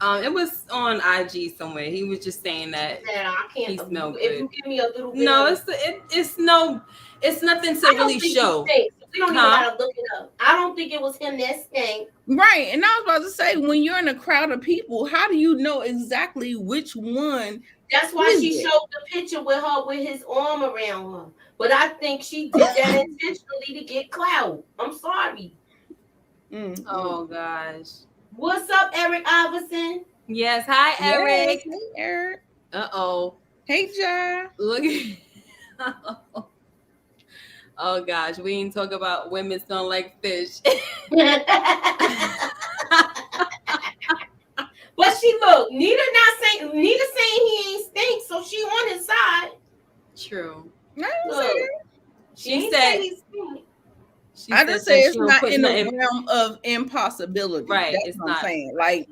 It was on IG somewhere. He was just saying that I can't. he smelled If good. you give me a little bit. No, it's nothing to really show. We don't even gotta look it up. I don't think it was him that stank. Right, and I was about to say, when you're in a crowd of people, how do you know exactly which one? That's why she showed the picture with her with his arm around her. But I think she did that intentionally to get clout. I'm sorry. Oh gosh. What's up, Eric Iverson? Yes, hi Eric. Yes, hey Eric. Uh-oh. Hey Ja. Look. Oh gosh, we ain't talk about women smelling like fish. But she look, Nita saying he ain't stink, so she on his side. True. Look, she said he stink. I just say it's not in the realm of impossibility. Right, that's it's what not. I'm saying. Like,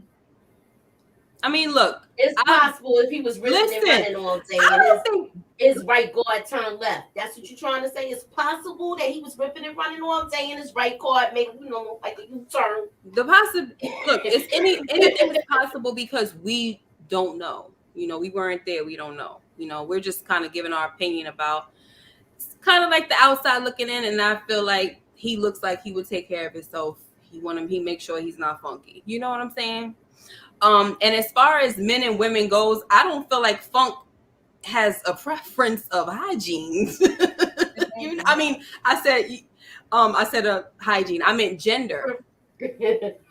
I mean, look, it's possible if he was really running all day and his right guard turned left. That's what you're trying to say. It's possible that he was ripping and running all day and his right guard made like a U-turn. Look, it's anything is possible because we don't know. We weren't there. We don't know. We're just kind of giving our opinion about. It's kind of like the outside looking in, and I feel like he looks like he would take care of himself. He make sure he's not funky. You know what I'm saying? And as far as men and women goes, I don't feel like funk has a preference of hygiene. I mean, I said a hygiene. I meant gender.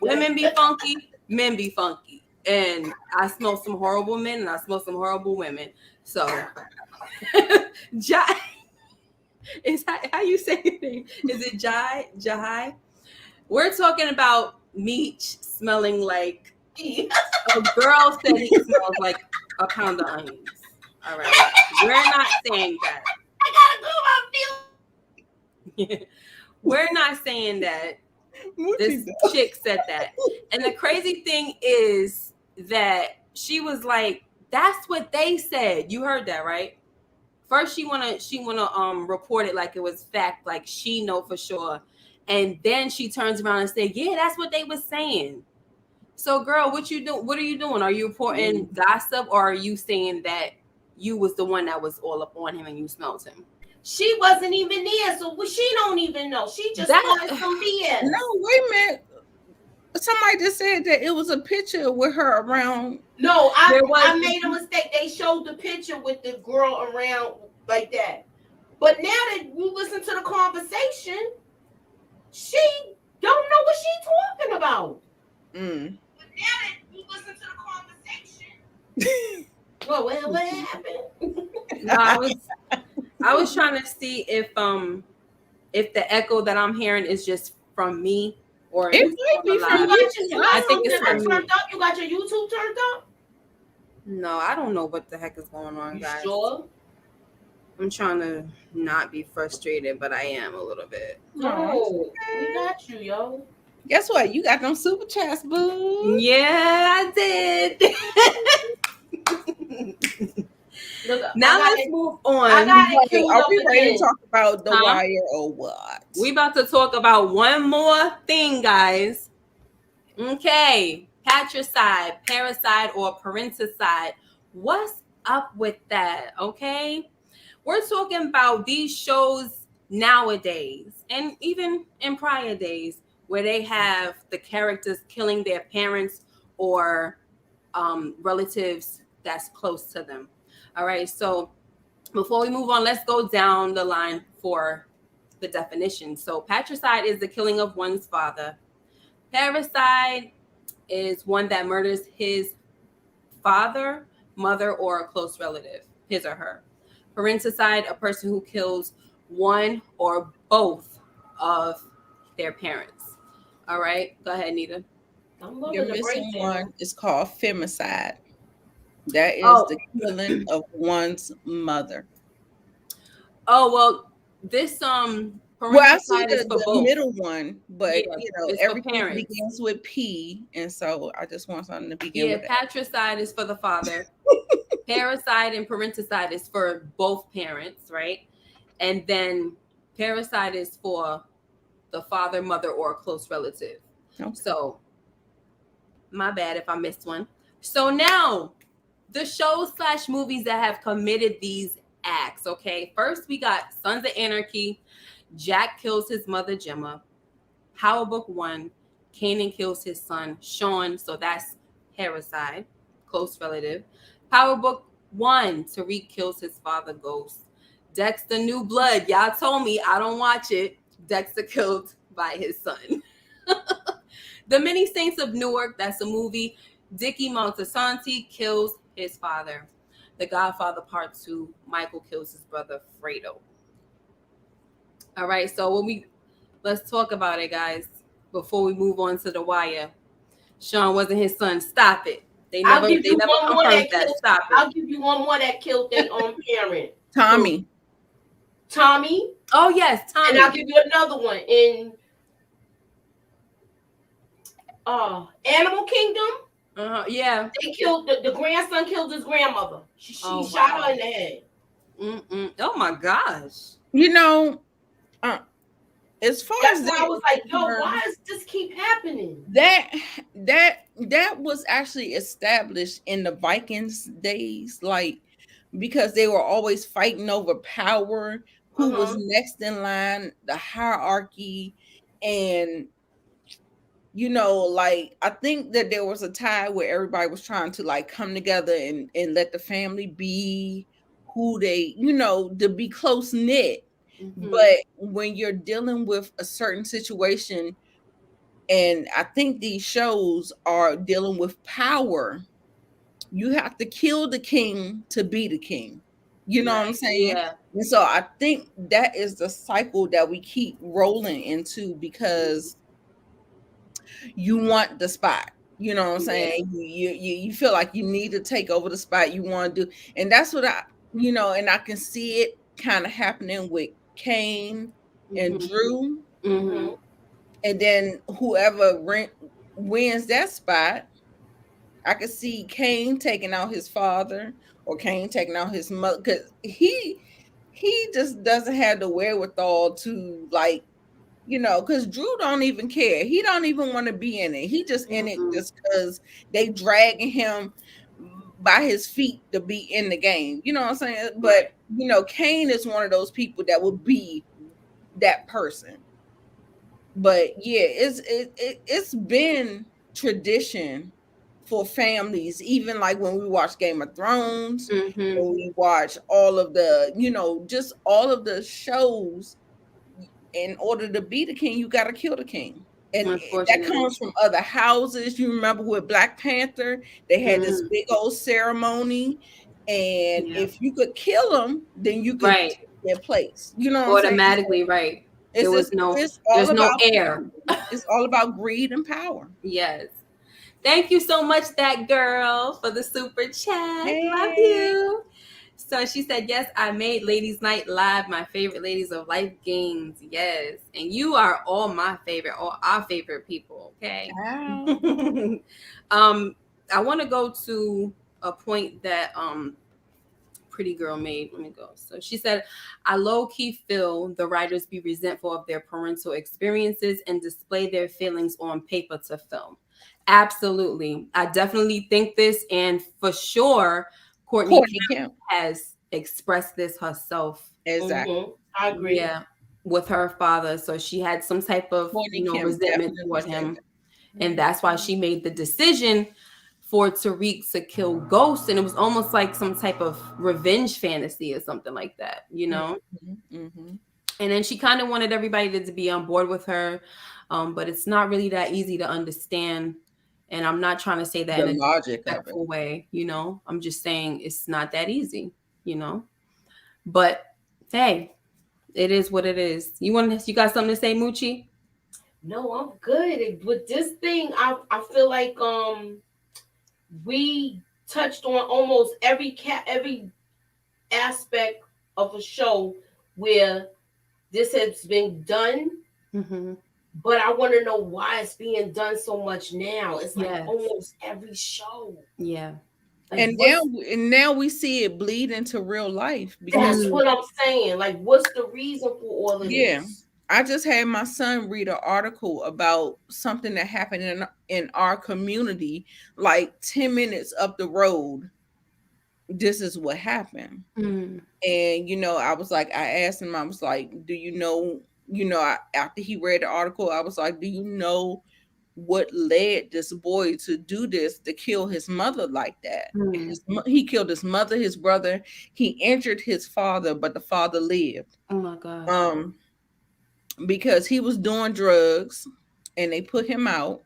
Women be funky, men be funky, and I smell some horrible men and I smell some horrible women. So, Jai, is how you say your name? Is it Jai? We're talking about Meech smelling like a girl said he smells like a pound of onions. All right, we're not saying that. I gotta go. We're not saying that. This chick said that, and the crazy thing is that she was like, "That's what they said." You heard that, right? First, she wanna report it like it was fact, like she know for sure, and then she turns around and say, "Yeah, that's what they was saying." So, girl, what you do? What are you doing? Are you reporting gossip, or are you saying that you was the one that was all up on him and you smelled him? She wasn't even there, so she don't even know. She just wanted some BS. No, wait a minute. Somebody just said that it was a picture with her around. No, I made a mistake. They showed the picture with the girl around like that. But now that you listen to the conversation, she don't know what she's talking about. But now that you listen to the conversation, what happened? No, I was trying to see if the echo that I'm hearing is just from me or it might be from you. I think it's from me. You got your YouTube turned up? No, I don't know what the heck is going on, guys. Sure. I'm trying to not be frustrated, but I am a little bit. No, we got you, yo. Guess what? You got them super chats, boo. Yeah, I did. Look, Now I got let's it. move I on. got it Wait, queued are up we ready to again. talk about The Huh? Wire or what? We about to talk about one more thing, guys. Okay, patricide, parasite, or parenticide. What's up with that? Okay, we're talking about these shows nowadays and even in prior days where they have the characters killing their parents or relatives that's close to them. All right, so before we move on, let's go down the line for the definition. So, patricide is the killing of one's father. Parricide is one that murders his father, mother, or a close relative, his or her. Parenticide, a person who kills one or both of their parents. All right, go ahead, Nita. I'm You're loving the missing breakdown. one. It's called femicide. That is Oh, the killing of one's mother. oh well, this Well, I see parenticide is for the both. middle one, but Yeah, it's for everything parents. begins with P, and so I just want something to begin Yeah, with that. patricide is for the father. Parasite and parenticide is for both parents, right? And then parasite is for the father, mother, or a close relative. Okay. So, my bad if I missed one. So now, the shows slash movies that have committed these acts. Okay, first we got Sons of Anarchy. Jack kills his mother Gemma. Power Book 1. Kanan kills his son Sean. So that's parasite, close relative. Power Book 1. Tariq kills his father Ghost. Dexter New Blood. Y'all told me I don't watch it. Dexter killed by his son. The Many Saints of Newark. That's a movie. Dickie Montesanti kills his father. The Godfather Part 2. Michael kills his brother Fredo. All right, so let's talk about it, guys, before we move on to The Wire. Sean wasn't his son. Stop it. They I'll never give you one more confirmed that that. killed. Stop it. I'll give you one more that killed their own parent. Tommy. Tommy. Oh yes, Tommy. And I'll give you another one in Animal Kingdom. Yeah. They killed the grandson killed his grandmother. She Oh, shot wow. her in the head. Oh my gosh. As far That's as why that I was like, yo, concerned, why does this keep happening? that was actually established in the Vikings days, like because they were always fighting over power, who was next in line, the hierarchy, and like I think that there was a time where everybody was trying to like come together and let the family be who they, to be close knit. But when you're dealing with a certain situation, and I think these shows are dealing with power, you have to kill the king to be the king. You know what I'm saying? Yeah. And so I think that is the cycle that we keep rolling into because you want the spot. You know what I'm saying? You feel like you need to take over the spot you want to do. And that's what and I can see it kind of happening with Kane and Drew. And then whoever wins that spot, I could see Kane taking out his father or Kane taking out his mother because he just doesn't have the wherewithal to like, because Drew don't even care. He don't even want to be in it. He just in it just because they dragging him by his feet to be in the game. You know what I'm saying? But Kane is one of those people that will be that person. But yeah, it's been tradition for families, even like when we watch Game of Thrones, when we watch all of the, just all of the shows. In order to be the king, you got to kill the king. And that comes from other houses. You remember with Black Panther, they had this big old ceremony. And if you could kill them, then you could take their place. You know what I'm saying? Automatically, right. There's no air. It's all about greed and power. Yes. Thank you so much, that girl, for the super chat. Hey. Love you. So she said, yes, I made Ladies Night Live my favorite Ladies of Life games. Yes. And you are all my favorite, all our favorite people. Okay. Wow. I want to go to a point that Pretty Girl made. Let me go. So she said, I low key feel the writers be resentful of their parental experiences and display their feelings on paper to film. Absolutely. I definitely think this. And for sure, Courtney Courtney Kemp Kemp. has expressed this herself. Exactly. I agree. Yeah. With her father. So she had some type of, Courtney Kemp resentment definitely toward said him. that. And that's why she made the decision for Tariq to kill Ghost. And it was almost like some type of revenge fantasy or something like that, Mm-hmm. And then she kind of wanted everybody to be on board with her. But it's not really that easy to understand. And I'm not trying to say that The in a logic of it. disrespectful way, I'm just saying it's not that easy, But hey, it is what it is. You got something to say, Moochie? No, I'm good. With this thing, I feel like we touched on almost every aspect of a show where this has been done. Mm-hmm. But I want to know why it's being done so much now. It's like Yes. almost every show. Yeah. Like, And now we see it bleed into real life because that's what I'm saying. Like, what's the reason for all of this? I just had my son read an article about something that happened in our community, like 10 minutes up the road. This is what happened. Mm. And I was like, I asked him, I was like, do you know, after he read the article, I was like, do you know what led this boy to do this, to kill his mother like that? Mm. He killed his mother, his brother, he injured his father, but the father lived. Oh my God. Because he was doing drugs and they put him out.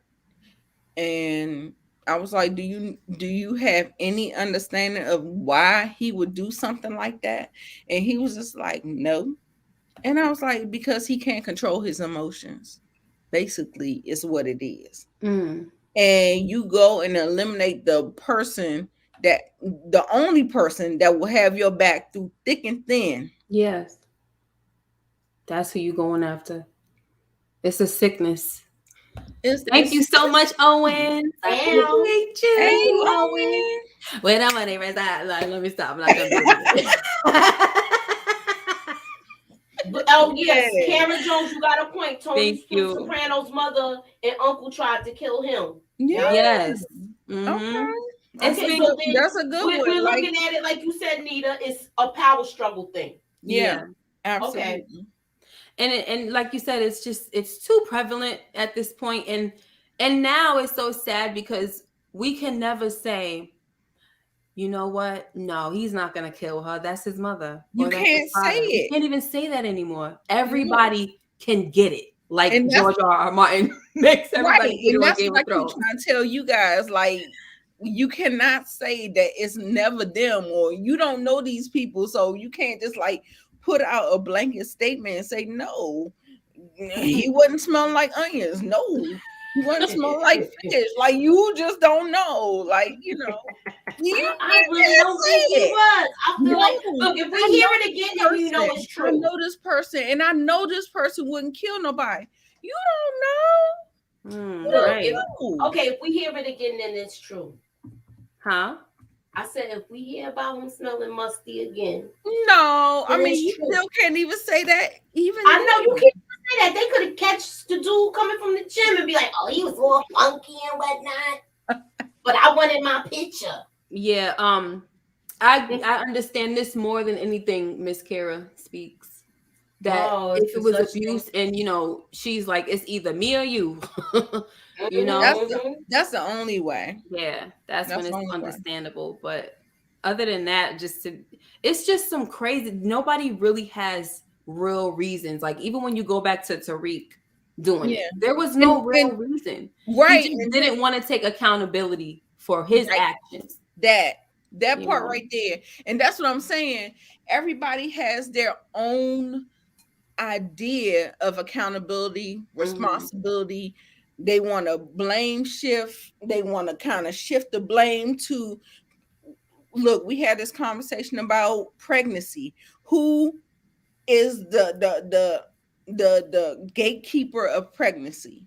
And I was like, do you have any understanding of why he would do something like that? And he was just like, no. And I was like, because he can't control his emotions. Basically, is what it is. Mm. And you go and eliminate the only person that will have your back through thick and thin. Yes. That's who you going after. It's a sickness. Thank you so much, Owen. I appreciate you. Hey, Owen. Wait, I'm on it. Let me stop. I'm not gonna do it. Oh yes, Karen Jones, you got a point. Tony Soprano's mother and uncle tried to kill him. Yes. Mm-hmm. Okay, so then that's a good one. We're looking at it like you said, Nita. It's a power struggle thing. Yeah, absolutely. Okay. And like you said, it's too prevalent at this point, and now it's so sad because we can never say, you know what? No, he's not gonna kill her. That's his mother. You can't say it. You can't even say that anymore. Everybody can get it. Like George R. Martin makes everybody get it on Game of Thrones. I'm trying to tell you guys, like, you cannot say that it's never them, or you don't know these people, so you can't just like put out a blanket statement and say no. He wasn't smelling like onions. No, he wasn't smelling like fish. Like, you just don't know. Like, I really don't think he was. I feel like, look, if we hear it again, then we know it's true. I know this person, and I know this person wouldn't kill nobody. You don't know. Right. If we hear it again, then it's true. Huh? I said, if we hear about him smelling musty again. No, I mean, you still can't even say that. I know you can't say that. They could have catch the dude coming from the gym and be like, oh, he was all funky and whatnot. But I wanted my picture. Yeah. I understand this more than anything. Miss Kara speaks. That if it was abuse and she's like, it's either me or you. That's the only way. Yeah, that's when it's understandable. But other than that, it's just some crazy. Nobody really has real reasons. Like, even when you go back to Tariq doing it, there was no real reason. Right. He just didn't want to take accountability for his actions. That part right there. And that's what I'm saying. Everybody has their own idea of accountability, responsibility. They want to blame shift. They want to kind of shift the blame to, look, we had this conversation about pregnancy. Who is the gatekeeper of pregnancy?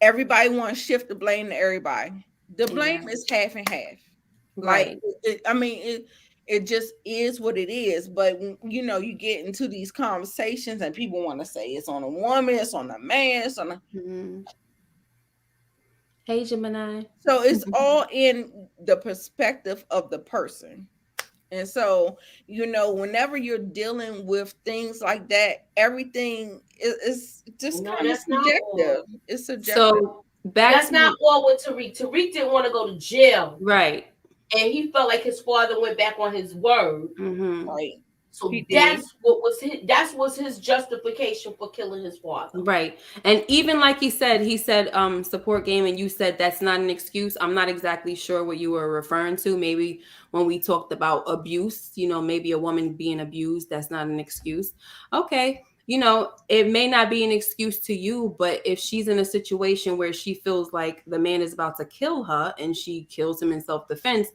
Everybody wants to shift the blame to everybody. The blame is half and half. Like, Right. it just is what it is. But you know, you get into these conversations and people want to say it's on a woman, it's on a man, it's on a. Mhm. Hey, Gemini. So it's all in the perspective of the person. And so, you know, whenever you're dealing with things like that, everything is just No, kind of that's not subjective. all. It's subjective. So back That's not to all with Tariq. Tariq didn't want to go to jail, right. and he felt like his father went back on his word. Mm-hmm. Right. So He did. that's what was his. That was his justification for killing his father. Right. And even like he said, support game, and you said that's not an excuse. I'm not exactly sure what you were referring to. Maybe when we talked about abuse, you know, maybe a woman being abused, that's not an excuse. Okay. You know, it may not be an excuse to you, but if she's in a situation where she feels like the man is about to kill her and she kills him in self-defense,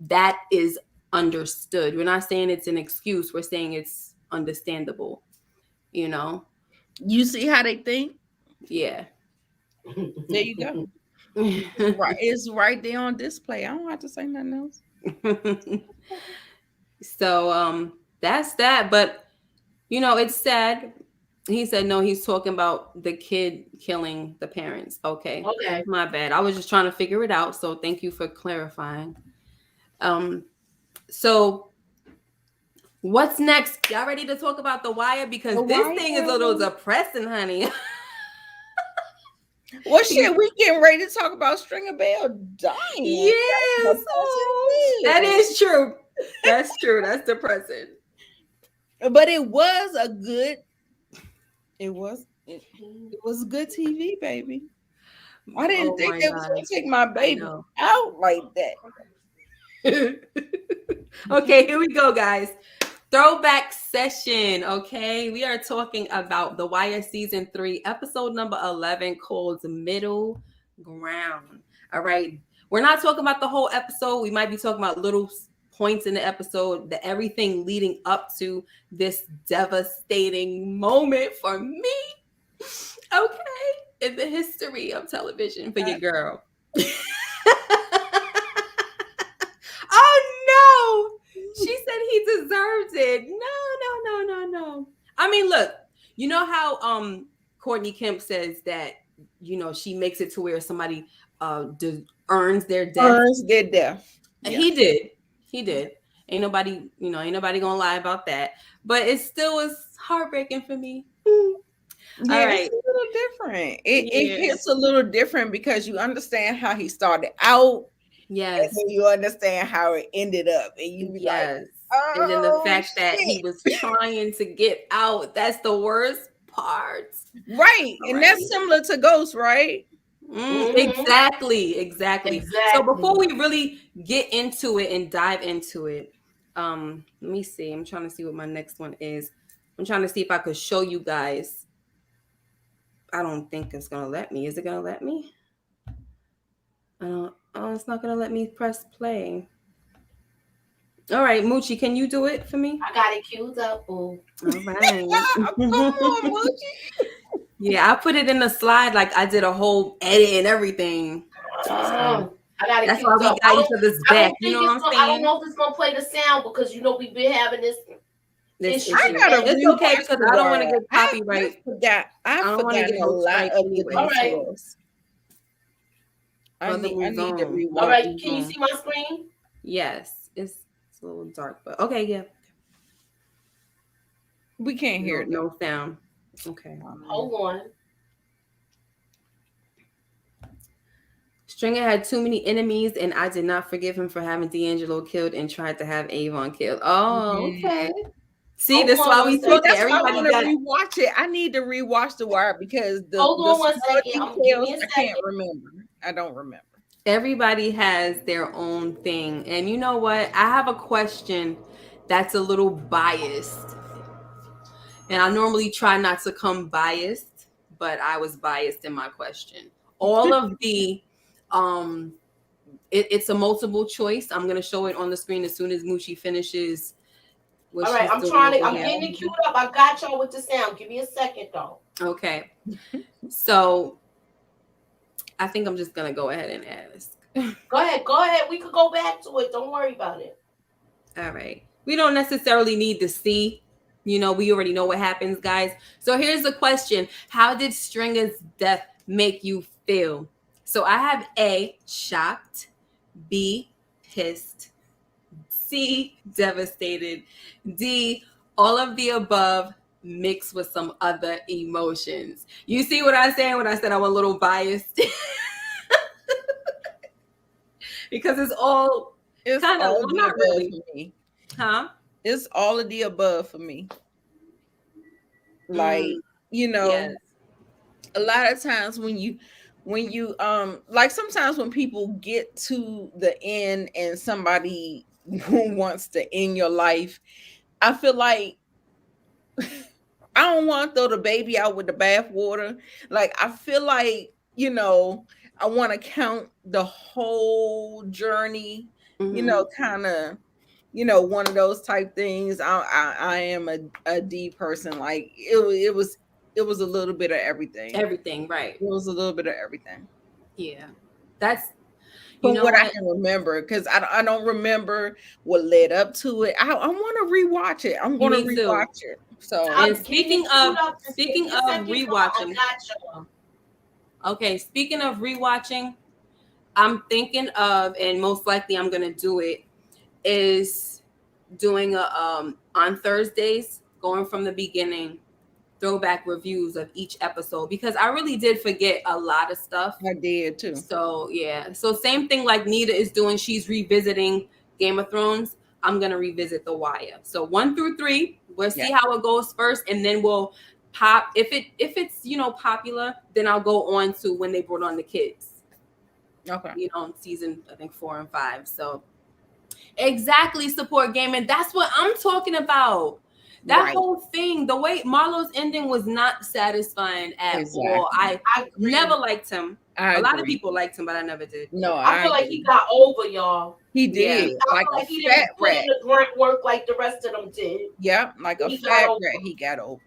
that is understood. We're not saying it's an excuse. We're saying it's understandable, you know? You see how they think? Yeah. There you go. It's right there on display. I don't have to say nothing else. So that's that. But you know, it's sad. He said no, he's talking about the kid killing the parents. Okay. Okay. My bad. I was just trying to figure it out. So thank you for clarifying. So what's next? Y'all ready to talk about The Wire? Because The this Wire? thing is a little depressing, honey. Well, shit, we getting ready to talk about Stringer Bell dying. Yes. That is true. That's true. That's depressing. But it was a good. It was good TV, baby. I didn't think they was gonna take my baby out like that. Okay, here we go, guys. Throwback session. Okay, we are talking about The Wire season 3, episode number 11, called Middle Ground. All right, we're not talking about the whole episode. We might be talking about little points in the episode, the everything leading up to this devastating moment for me. Okay, in the history of television for your girl. Oh no! She said he deserves it. No. I mean, look, you know how Courtney Kemp says that, you know, she makes it to where somebody earns their death. Earns their death. Yeah. He did. Ain't nobody gonna lie about that. But it still was heartbreaking for me. Yeah, All right. it's a little different. It hits a little different because you understand how he started out. Yes. And then you understand how it ended up. And you be like, oh, and then the fact that he was trying to get out, that's the worst part. Right. And that's similar to Ghost, right? Exactly. So before we really get into it and dive into it, let me see. I'm trying to see what my next one is. I'm trying to see if I could show you guys. I don't think it's gonna let me. Is it gonna let me? Oh, it's not gonna let me press play. All right, Moochie, can you do it for me? I got it queued up. All right. Come on, Moochie. Yeah, I put it in the slide like I did a whole edit and everything. I got it. That's why we got each other's back. You know what I'm saying? I don't know if it's gonna play the sound because you know we've been having this issue. It's okay because I don't want to get copyright. I don't want to get a lot of the details. I need to rewatch. All right, can you see my screen? Yes, it's a little dark, but okay, yeah. We can't hear it. No sound. Okay. Hold on. Stringer had too many enemies, and I did not forgive him for having D'Angelo killed and tried to have Avon killed. Oh, okay. See, this is why we talk. Everybody want to rewatch it. I need to rewatch The Wire because the details I can't remember. I don't remember. Everybody has their own thing, and you know what? I have a question that's a little biased, and I normally try not to come biased, but I was biased in my question. All of the it's a multiple choice. I'm gonna show it on the screen as soon as Moochie finishes. All right, I'm getting it queued up. I got y'all with the sound. Give me a second though. Okay. So I think I'm just gonna go ahead and ask. Go ahead. We could go back to it. Don't worry about it. All right. We don't necessarily need to see. We already know what happens, guys. So here's the question. How did Stringer's death make you feel? So I have A, shocked, B, pissed, C, devastated, D, all of the above mixed with some other emotions. You see what I'm saying when I said I'm a little biased? Because it's all kind of, all well, the not above really. for me. Huh? It's all of the above for me. Like, Yes. a lot of times when you like sometimes when people get to the end and somebody who wants to end your life, I feel like I don't want to throw the baby out with the bathwater. Like I feel like, I want to count the whole journey, kind of, one of those type things. I am a D person. Like it was a little bit of everything. Everything, right. It was a little bit of everything. Yeah. That's, From what I can remember, because I don't remember what led up to it. I want to rewatch it. I'm going to rewatch it. So, and speaking of rewatching, I okay, speaking of rewatching, I'm thinking of, and most likely I'm gonna do it, is doing a on Thursdays, going from the beginning, throwback reviews of each episode, because I really did forget a lot of stuff. I did too. So yeah, so same thing like Nita is doing. She's revisiting Game of Thrones. I'm gonna revisit The Wire. So 1 through 3, we'll see how it goes first, and then we'll pop if it's popular, then I'll go on to when they brought on the kids. Okay. Season I think 4 and 5. So exactly, support gaming. That's what I'm talking about. That whole thing, the way Marlo's ending was not satisfying at all. I never liked him. A lot of people liked him, but I never did. No, I feel like he got over, y'all. He did. Yeah. I feel like he didn't put in the grunt work like the rest of them did. Yeah, like a fat rat, he got over.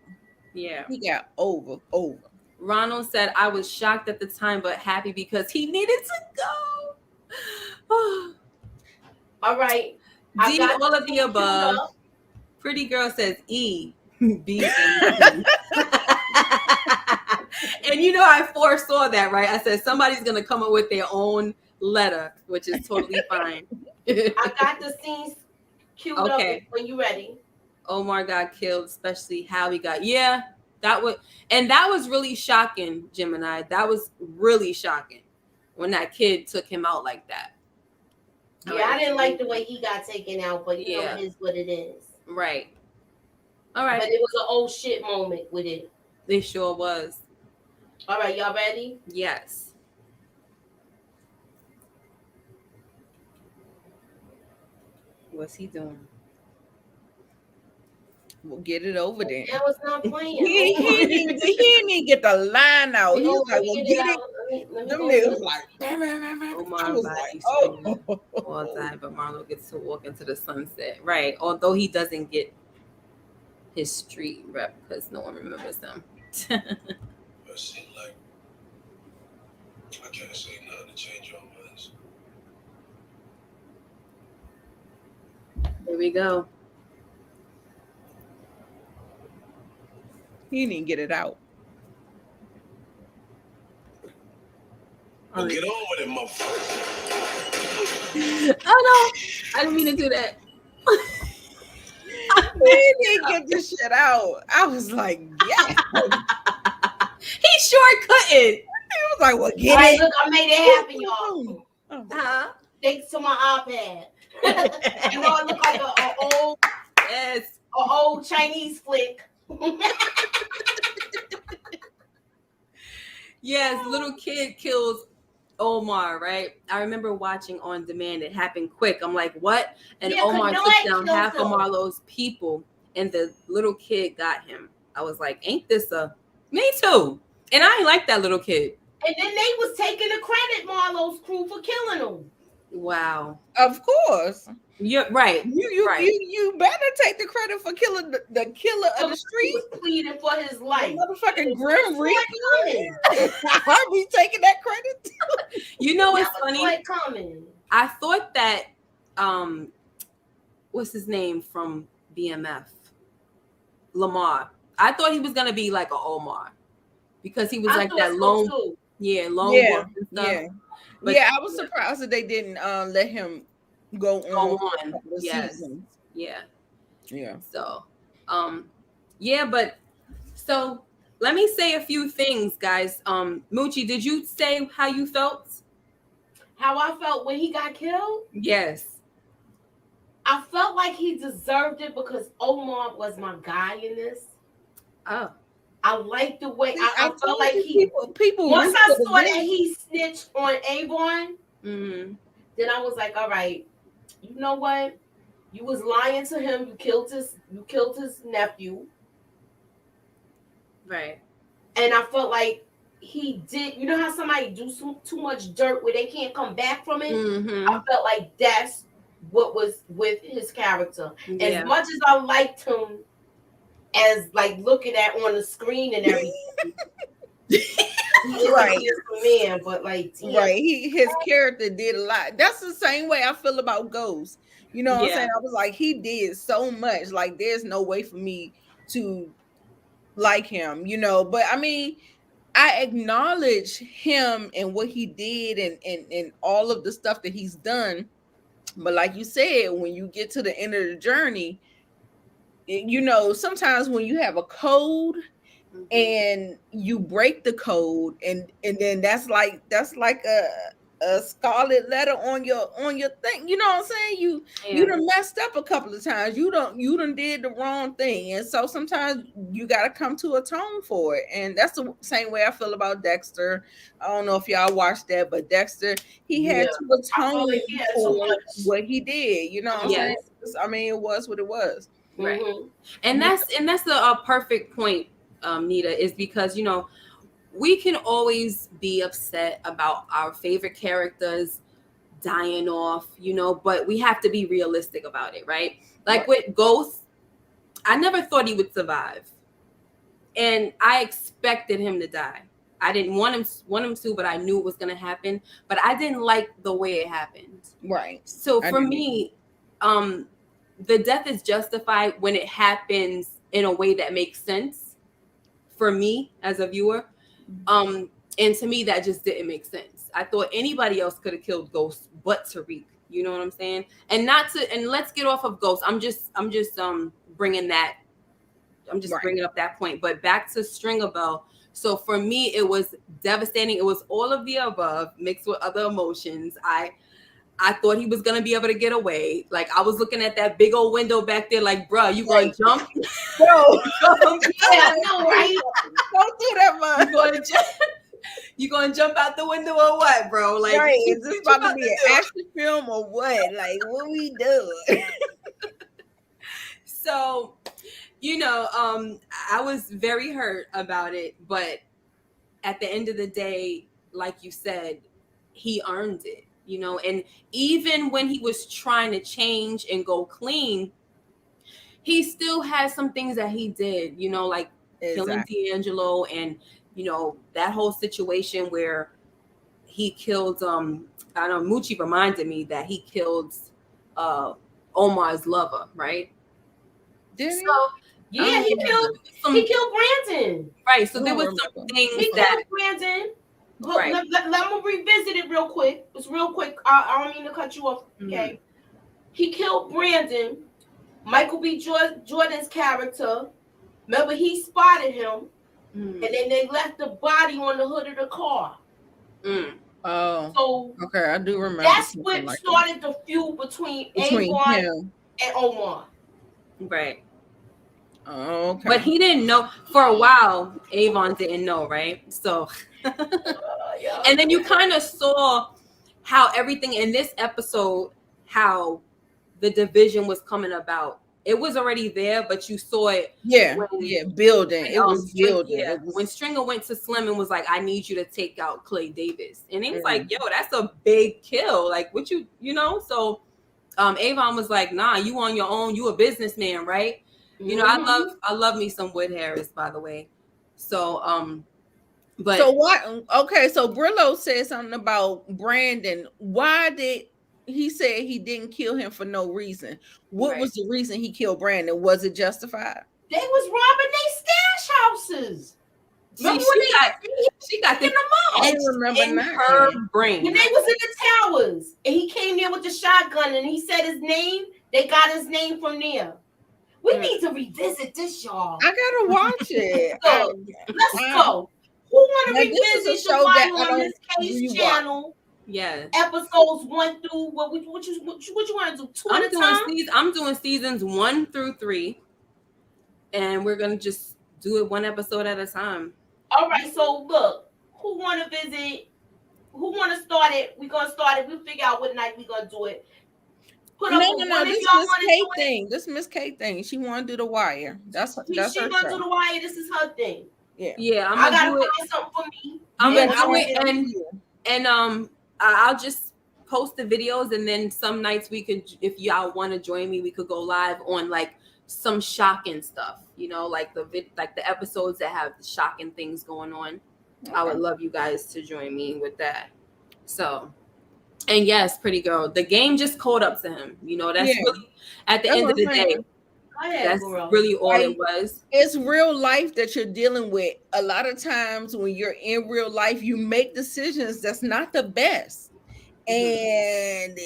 Yeah. He got over. Ronald said, I was shocked at the time, but happy because he needed to go. All right. D, all of the above. Pretty girl says E, B, and D. And I foresaw that, right? I said somebody's going to come up with their own letter, which is totally fine. I got the scenes queued up when you're ready. Omar got killed, especially how he got. Yeah, that was really shocking, Gemini. That was really shocking when that kid took him out like that. Yeah, I didn't like the way he got taken out, but it is what it is. Right. All right. But it was an old shit moment with it. It sure was. All right, y'all ready? Yes. What's he doing? We'll get it over there. That was not playing. He didn't get the line out. He was like, "Well, get it." Them niggas like, I was like, oh. All time, but Marlo gets to walk into the sunset. Right. Although he doesn't get his street rep because no one remembers him. It seems like I can't say nothing to change your minds. Here we go. He didn't get it out. Well, get on with it, motherfucker. Oh no, I didn't mean to do that. He didn't get this shit out. I was like, yeah. He sure couldn't. He was like, well, get it. Look, I made it happen, y'all. Huh? Thanks to my iPad. It looked like an old Chinese flick. Yes, little kid kills Omar, right? I remember watching On Demand. It happened quick. I'm like, what? And Omar took down half of Marlo's people, and the little kid got him. I was like, ain't this me too? And I ain't like that little kid. And then they was taking the credit, Marlo's crew, for killing him. Wow. Of course. You're right. You better take the credit for killing the killer of the He street. was pleading for his The life. motherfucking Grim Coming. Reaper. I'll be taking that credit. You know what's Never saw funny? it coming. I thought that what's his name from BMF? Lamar. I thought he was gonna be like a Omar because he was I like thought that so lone, too. lone Yeah, wolf and stuff. yeah. But Yeah, I was surprised that they didn't let him go go on for a on. couple of Yes. seasons. Yeah. Yeah. So, yeah, but so let me say a few things, guys. Moochie, did you say how you felt? How I felt when he got killed? Yes. I felt like he deserved it because Omar was my guy in this. Oh. I liked the way See, I felt like he people once root I for the saw that villain. he snitched on Avon, Mm-hmm. then I was like, all right, you know what? You was lying to him. You killed his nephew. Right. And I felt like he did. You know how somebody do too much dirt where they can't come back from it? Mm-hmm. I felt like that's what was with his character. Yeah. As much as I liked him as like looking at on the screen and everything. He is Right. a handsome man, but like Right, his character did a lot. That's the same way I feel about Ghost. You know what I'm saying? I was like, he did so much. Like, there's no way for me to like him, you know. But I mean, I acknowledge him and what he did and all of the stuff that he's done. But like you said, when you get to the end of the journey, you know, sometimes when you have a code and you break the code and then that's like a scarlet letter on your thing, you know what I'm saying? You done messed up a couple of times. You done did the wrong thing, and so sometimes you got to come to atone for it. And that's the same way I feel about Dexter. I don't know if y'all watched that, but Dexter, he had to atone for what he did, you know what I'm saying? I mean, it was what it was. Right. And that's a perfect point, Nita, is because, you know, we can always be upset about our favorite characters dying off, you know, but we have to be realistic about it, right? Like with Ghost, I never thought he would survive. And I expected him to die. I didn't want him to, but I knew it was going to happen. But I didn't like the way it happened. Right. So for me, the death is justified when it happens in a way that makes sense for me as a viewer. And to me, that just didn't make sense. I thought anybody else could have killed Ghost but Tariq. You know what I'm saying? And let's get off of Ghost. I'm just bringing that. I'm just bringing up that point. But back to Stringer Bell. So for me, it was devastating. It was all of the above mixed with other emotions. I thought he was gonna be able to get away. Like, I was looking at that big old window back there, like, bro, you gonna jump? Bro, yeah, I know, right? Don't do that, man. You gonna jump out the window or what, bro? Like, right, is this about to be an action film or what? Like, what we doing? So, you know, I was very hurt about it, but at the end of the day, like you said, he earned it, you know. And even when he was trying to change and go clean, he still has some things that he did, you know, like killing D'Angelo, and, you know, that whole situation where he killed I don't know, Moochie reminded me that he killed Omar's lover, right? Did he? So yeah, he killed Brandon. Right. So there was some things he that killed Brandon. Right. Let me revisit it real quick. It's real quick. I don't mean to cut you off. Okay. He killed Brandon. Michael B. Jordan's character. Remember, he spotted him, and then they left the body on the hood of the car. Oh, so okay, I do remember. That's what started the feud between Avon him and Omar. Right. Oh, okay. But he didn't know for a while. Avon didn't know, right? So, and then you kind of saw how everything in this episode, how the division was coming about it was already there, but you saw it. Yeah, when, building. It was building. Yeah, It was when Stringer went to Slim and was like, "I need you to take out Clay Davis," and he was Mhm. like, "Yo, that's a big kill. Like, what you know?" So, Avon was like, "Nah, you on your own. You a businessman, right?" You know, I love me some Wood Harris, by the way. So, but so what? Okay, so Brillo said something about Brandon. Why did he say he didn't kill him for no reason? What Right. was the reason he killed Brandon? Was it justified? They was robbing their stash houses. see, Remember when she got the them up? I edge remember in that. her brain. When they was in the towers and he came there with the shotgun and he said his name, they got his name from there. We need to revisit this, y'all. I gotta watch it. Let's go. Who want to Now, this is a revisit the show one that I on don't this case rewatch. channel? Yeah. Episodes 1 through what you want to do? 2 at a time? I'm doing seasons 1 through 3, and we're gonna just do it one episode at a time. All right. So look, who want to visit? Who want to start it? We're gonna start it. We'll figure out what night we're gonna do it. Put up No. if This y'all Miss want to Kate do it. thing. This Miss Kate thing. She want to do The Wire. That's She her gonna show. do The Wire. This is her thing. Yeah. I gotta find something for me. I'm Yeah, gonna do it, and I'll just post the videos, and then some nights we could, if y'all want to join me, we could go live on like some shocking stuff. You know, like the episodes that have shocking things going on. I would love you guys to join me with that. So, and yes, pretty girl, the game just caught up to him. You know, that's really at the end of the day. That's really all it was. It's real life that you're dealing with. A lot of times when you're in real life, you make decisions that's not the best. And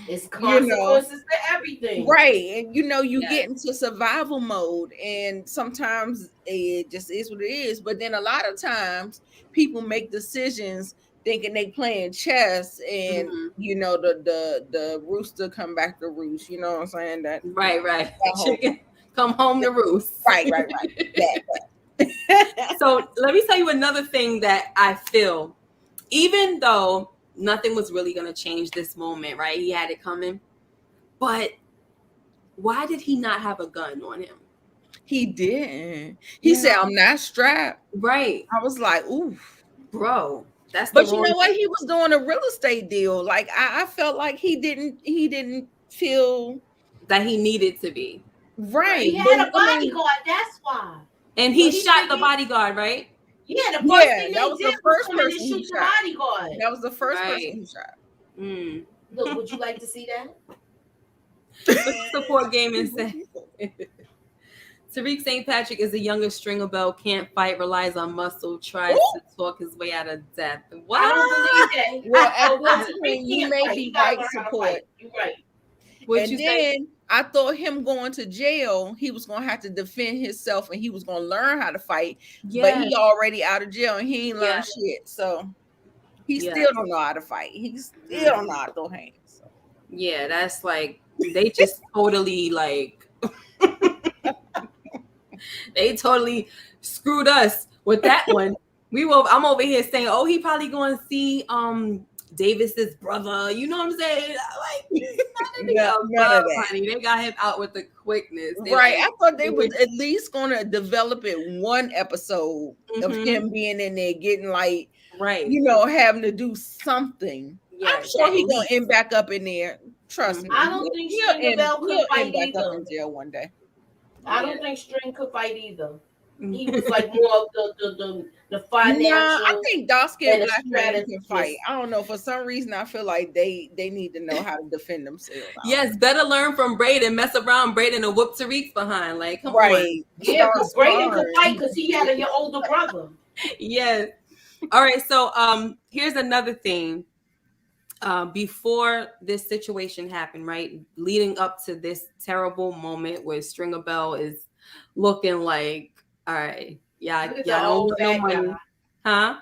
it's consequences to everything. Right. And you get into survival mode, and sometimes it just is what it is. But then a lot of times people make decisions thinking they playing chess, and the rooster come back to roost. You know what I'm saying? That right. Chicken come home to roost. Right. So let me tell you another thing that I feel, even though nothing was really going to change this moment, right? He had it coming. But why did he not have a gun on him? He didn't. He said, "I'm not strapped." Right. I was like, "Ooh, bro, that's." But you know what? He was doing a real estate deal. Like I felt like he didn't feel that he needed to be. Right. He had a bodyguard. That's why. And he shot the bodyguard, right? Yeah, the first thing that they was did the first was come in and person shoot he the shot. bodyguard. That was the first person he shot. Look, would you like to see that? Support gaming said Tariq St. Patrick is a younger Stringer Bell, can't fight, relies on muscle, tries to talk his way out of death. What? I don't believe that. Well, at this point, you may be right support. You're right. And then I thought him going to jail, he was going to have to defend himself and he was going to learn how to fight. But he already out of jail and he ain't learned shit. So he still don't know how to fight. He still don't know how to throw hands. So. Yeah, that's like, they just totally like, they totally screwed us with that one. I'm over here saying, oh, he probably going to see Davis's brother. You know what I'm saying? Like, none of that. Honey. They got him out with the quickness. Right. I thought they was at least going to develop it one episode of him being in there getting like, having to do something. Yeah, I'm sure he's going to end back up in there. Trust me. I don't think Stringer Bell could fight either. Up in jail one day. I don't think String could fight either. He was like more of the financial. I think dark-skinned black men can fight. I don't know. For some reason, I feel like they need to know how to defend themselves. Yes, better learn from Braden. Mess around Braden and whoop Tariq's behind. Like, come on. Yeah, because Braden could fight because he had your older brother. Yes. All right. So here's another thing. Before this situation happened, right? Leading up to this terrible moment where Stringer Bell is looking like, all right, y'all don't want no money. Huh?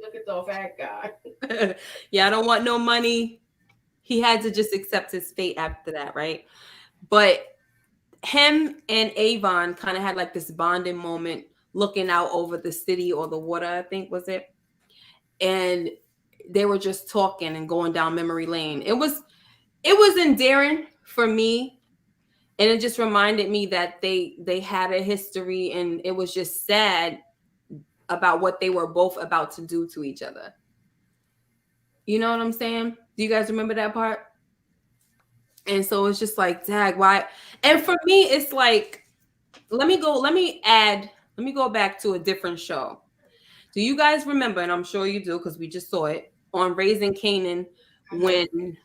Look at the fat guy. Yeah, I don't want no money. He had to just accept his fate after that, right? But him and Avon kind of had like this bonding moment looking out over the city or the water, I think was it. And they were just talking and going down memory lane. It was endearing for me. And it just reminded me that they had a history, and it was just sad about what they were both about to do to each other. You know what I'm saying? Do you guys remember that part? And so it's just like, dag, why? And for me, it's like, let me go back to a different show. Do you guys remember, and I'm sure you do because we just saw it on Raising Canaan, when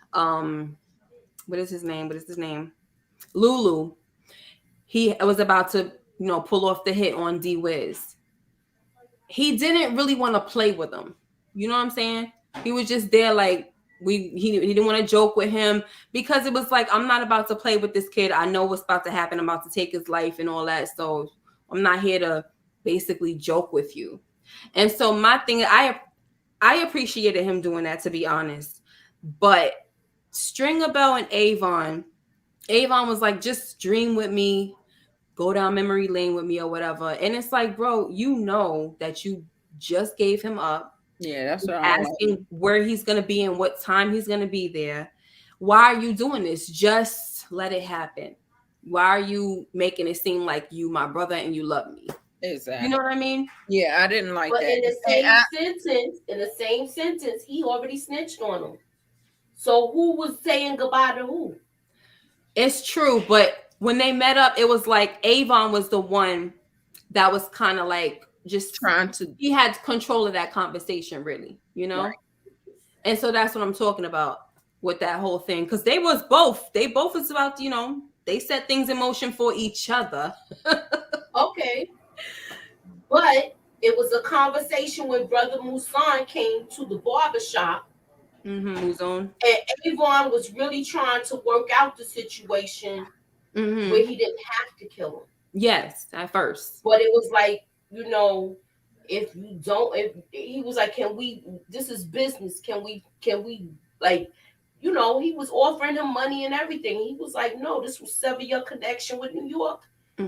what is his name? Lulu. He was about to, pull off the hit on D Wiz. He didn't really want to play with him. You know what I'm saying? He was just there like he didn't want to joke with him because it was like, I'm not about to play with this kid. I know what's about to happen. I'm about to take his life and all that. So I'm not here to basically joke with you. And so my thing, I appreciated him doing that, to be honest. But Stringer Bell and Avon was like, just dream with me, go down memory lane with me or whatever. And it's like, bro, you know that you just gave him up. Yeah, that's what I'm asking where he's going to be and what time he's going to be there. Why are you doing this? Just let it happen. Why are you making it seem like you my brother and you love me? Exactly. You know what I mean? Yeah, I didn't like but that. in the same sentence, he already snitched on him. So who was saying goodbye to who? It's true, but when they met up, it was like Avon was the one that was kind of like just trying to. He had control of that conversation, really, Right. And so that's what I'm talking about with that whole thing, because they both was about, they set things in motion for each other. Okay, but it was a conversation when Brother Musan came to the barbershop. Musan. And Avon was really trying to work out the situation where he didn't have to kill him. Yes, at first. But it was like, if you don't, if he was like, this is business. Can we like, he was offering him money and everything. He was like, no, this will sever your connection with New York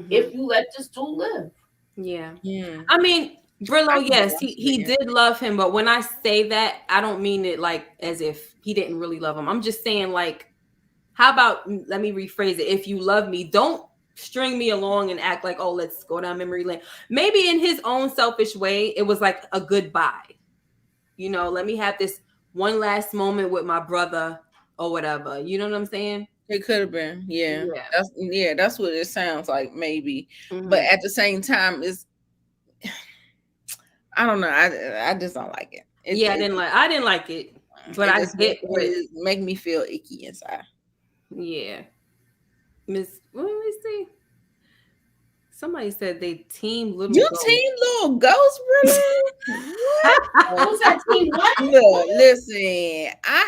if you let this dude live. Yeah. I mean, Brillo, yes, he did love him, but when I say that, I don't mean it like as if he didn't really love him. I'm just saying, like, how about, let me rephrase it. If you love me, don't string me along and act like, oh, let's go down memory lane. Maybe in his own selfish way, it was like a goodbye. Let me have this one last moment with my brother or whatever. You know what I'm saying? It could have been. Yeah. That's what it sounds like, maybe. But at the same time, I don't know. I just don't like it. I didn't like it. But I get it make me feel icky inside. Yeah. Miss, what did we see? Somebody said they team little ghost. Team little ghost, really? Who's that team? What? Look, listen, I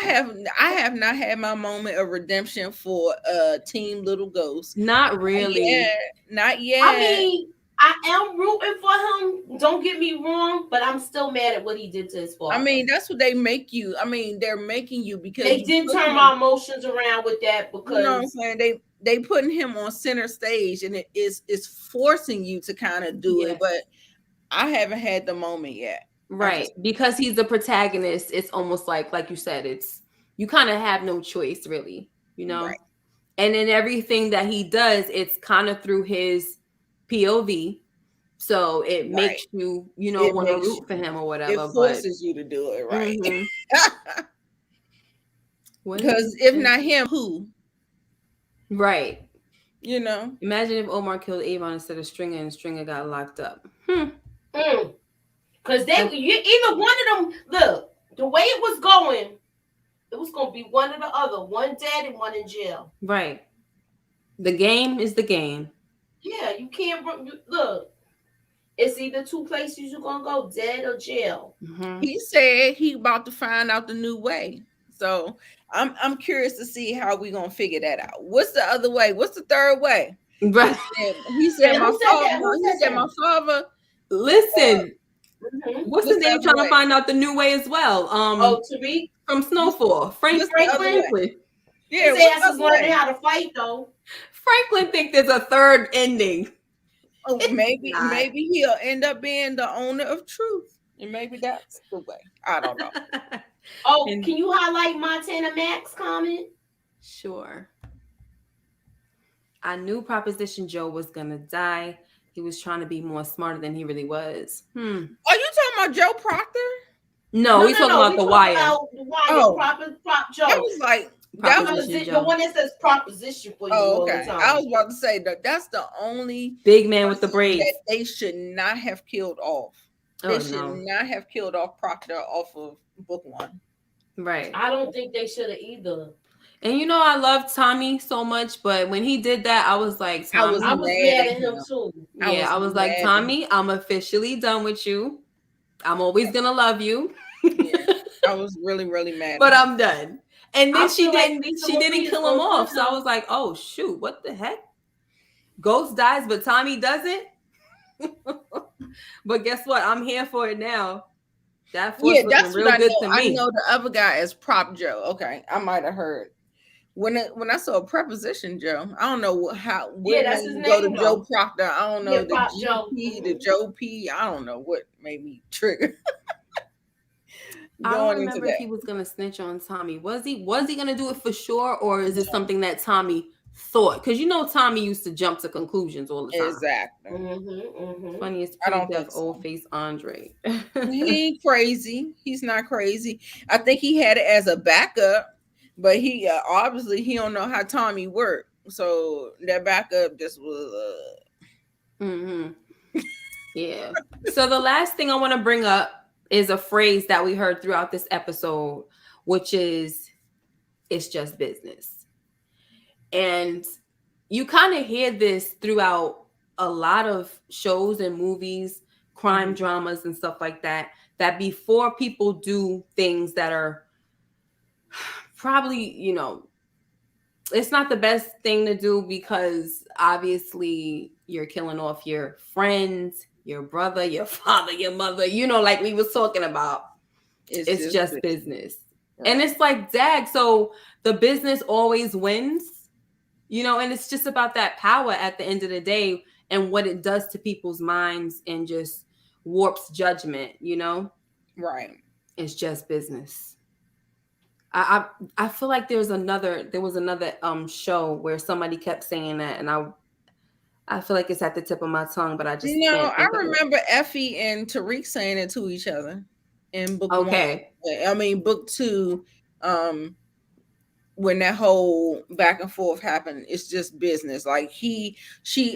have not had my moment of redemption for Team Little Ghost. Not really. Not yet. I mean, I am rooting for him. Don't get me wrong, but I'm still mad at what he did to his father. I mean, that's what they make you. I mean, they're making you because they did turn my emotions around with that, because you know what I'm saying. They putting him on center stage, and it's forcing you to kind of do it. But I haven't had the moment yet. Right, because he's the protagonist. It's almost like you said, you kind of have no choice, really. Right. And in everything that he does, it's kind of through his POV. So it makes you, want to root for him or whatever. It forces you to do it, right? Because if not him, who? Right. Imagine if Omar killed Avon instead of Stringer, and Stringer got locked up. Because either one of them, look, the way it was going, it was going to be one or the other. One dead and one in jail. Right. The game is the game. Yeah, you can't look. It's either two places you're gonna go, dead or jail. He said he about to find out the new way. So I'm curious to see how we gonna figure that out. What's the other way? What's the third way? Right. He said my father. He said my father. Listen. What's his name trying to find out the new way as well? Tariq from Snowfall. Franklin. Yeah, his ass is learning how to fight though. Franklin think there's a third ending. Oh, maybe he'll end up being the owner of truth, and maybe that's the way. I don't know. Can you highlight Montana Max comment? Sure. I knew Proposition Joe was gonna die. He was trying to be more smarter than he really was. Are you talking about Joe Proctor? No, we talking about We The talking Wire. about The Wire. Oh. Prop I Joe. was like, Proposition The Joe. one that says proposition for you all the okay. time. I was about to say that's the only Big man with the person braids. that they should not have killed off. They Oh should no. not have killed off Proctor off of book 1. Right. I don't think they should have either. And you know I love Tommy so much, but when he did that, I was like, I was Tommy. I was mad mad at at him him. too. Yeah, I was mad like, at Tommy, I'm officially done with you. I'm always gonna love you. Yeah, I was really, really mad. But at him. I'm done. And then I she feel like didn't Lisa she Marie didn't is kill him gonna off. kill So I him. was like, oh shoot, what the heck? Ghost dies, but Tommy doesn't. But guess what? I'm here for it now. That force looking that's real what I good know. to I me. know the other guy is Prop Joe. Okay, I might have heard. When I saw Preposition Joe, I don't know what that's made his me go to name, Joe though. Proctor. I don't know Yeah, the Prop GP, Joe. the Joe P. I don't know what made me trigger. I don't Going into remember if he that. was gonna snitch on Tommy. Was he gonna do it for sure, or is it something that Tommy thought? Because you know Tommy used to jump to conclusions all the time. Exactly. Funniest I don't pre-death think so. old face Andre. He ain't crazy. He's not crazy. I think he had it as a backup, but he obviously he don't know how Tommy worked. So that backup just was. Yeah. So the last thing I want to bring up is a phrase that we heard throughout this episode, which is "it's just business," and you kind of hear this throughout a lot of shows and movies, crime dramas and stuff like that, that before people do things that are probably, it's not the best thing to do, because obviously you're killing off your friends, your brother, your father, your mother, like we was talking about. It's just business. Right. And it's like, dag, so the business always wins, and it's just about that power at the end of the day and what it does to people's minds and just warps judgment, Right. It's just business. I feel like there was another show where somebody kept saying that, and I feel like it's at the tip of my tongue, but I just can't think I remember Effie and Tariq saying it to each other in book 1. I mean book 2, when that whole back and forth happened. It's just business. Like she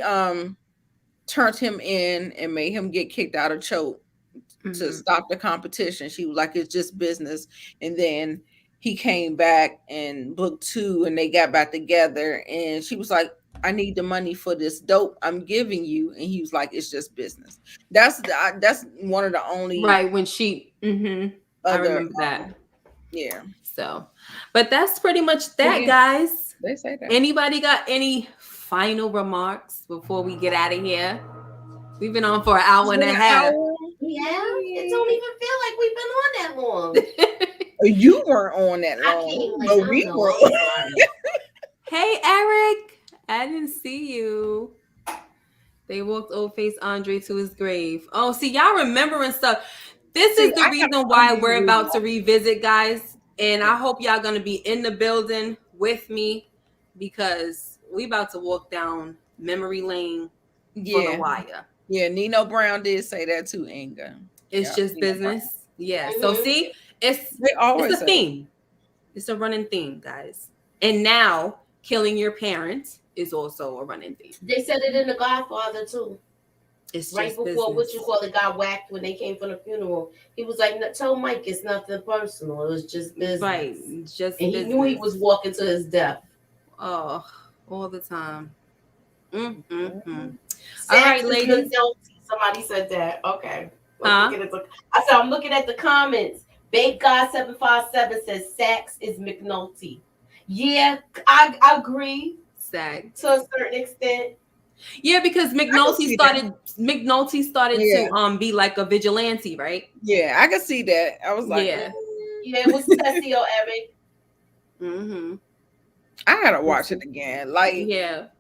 turned him in and made him get kicked out of Choate to stop the competition. She was like, it's just business. And then he came back in book 2 and they got back together, and she was like, I need the money for this dope I'm giving you. And he was like, it's just business. That's one of the only when she I remember that. Yeah. So, but that's pretty much that, guys. They say that. Anybody got any final remarks before we get out of here? We've been on for an hour and a half. Yeah, it don't even feel like we've been on that long. You weren't on that long, but we were. Hey, Eric, I didn't see you. They walked old face Andre to his grave. Oh, see, y'all remembering stuff. This is the reason why we're about to revisit, guys. And I hope y'all gonna be in the building with me, because we about to walk down memory lane for The Wire. Yeah, Nino Brown did say that too, Inga. It's just Nino business. Brown. Yeah. So see, it's a theme. It's a running theme, guys. And now killing your parents is also a running theme. They said it in The Godfather too. It's right just before business. got whacked when they came from the funeral. He was like, "Tell Mike it's nothing personal. It was just business." Right. It's just and business. He knew he was walking to his death. Oh, all the time. All right, ladies. Somebody said that. Okay. I said, I'm looking at the comments. Bank God 757 says Sachs is McNulty. Yeah, I agree. Sachs to a certain extent. Yeah, because McNulty started to be like a vigilante, right? Yeah, I can see that. I was like, yeah, what's Tessie or Eric? I gotta watch it again. Like,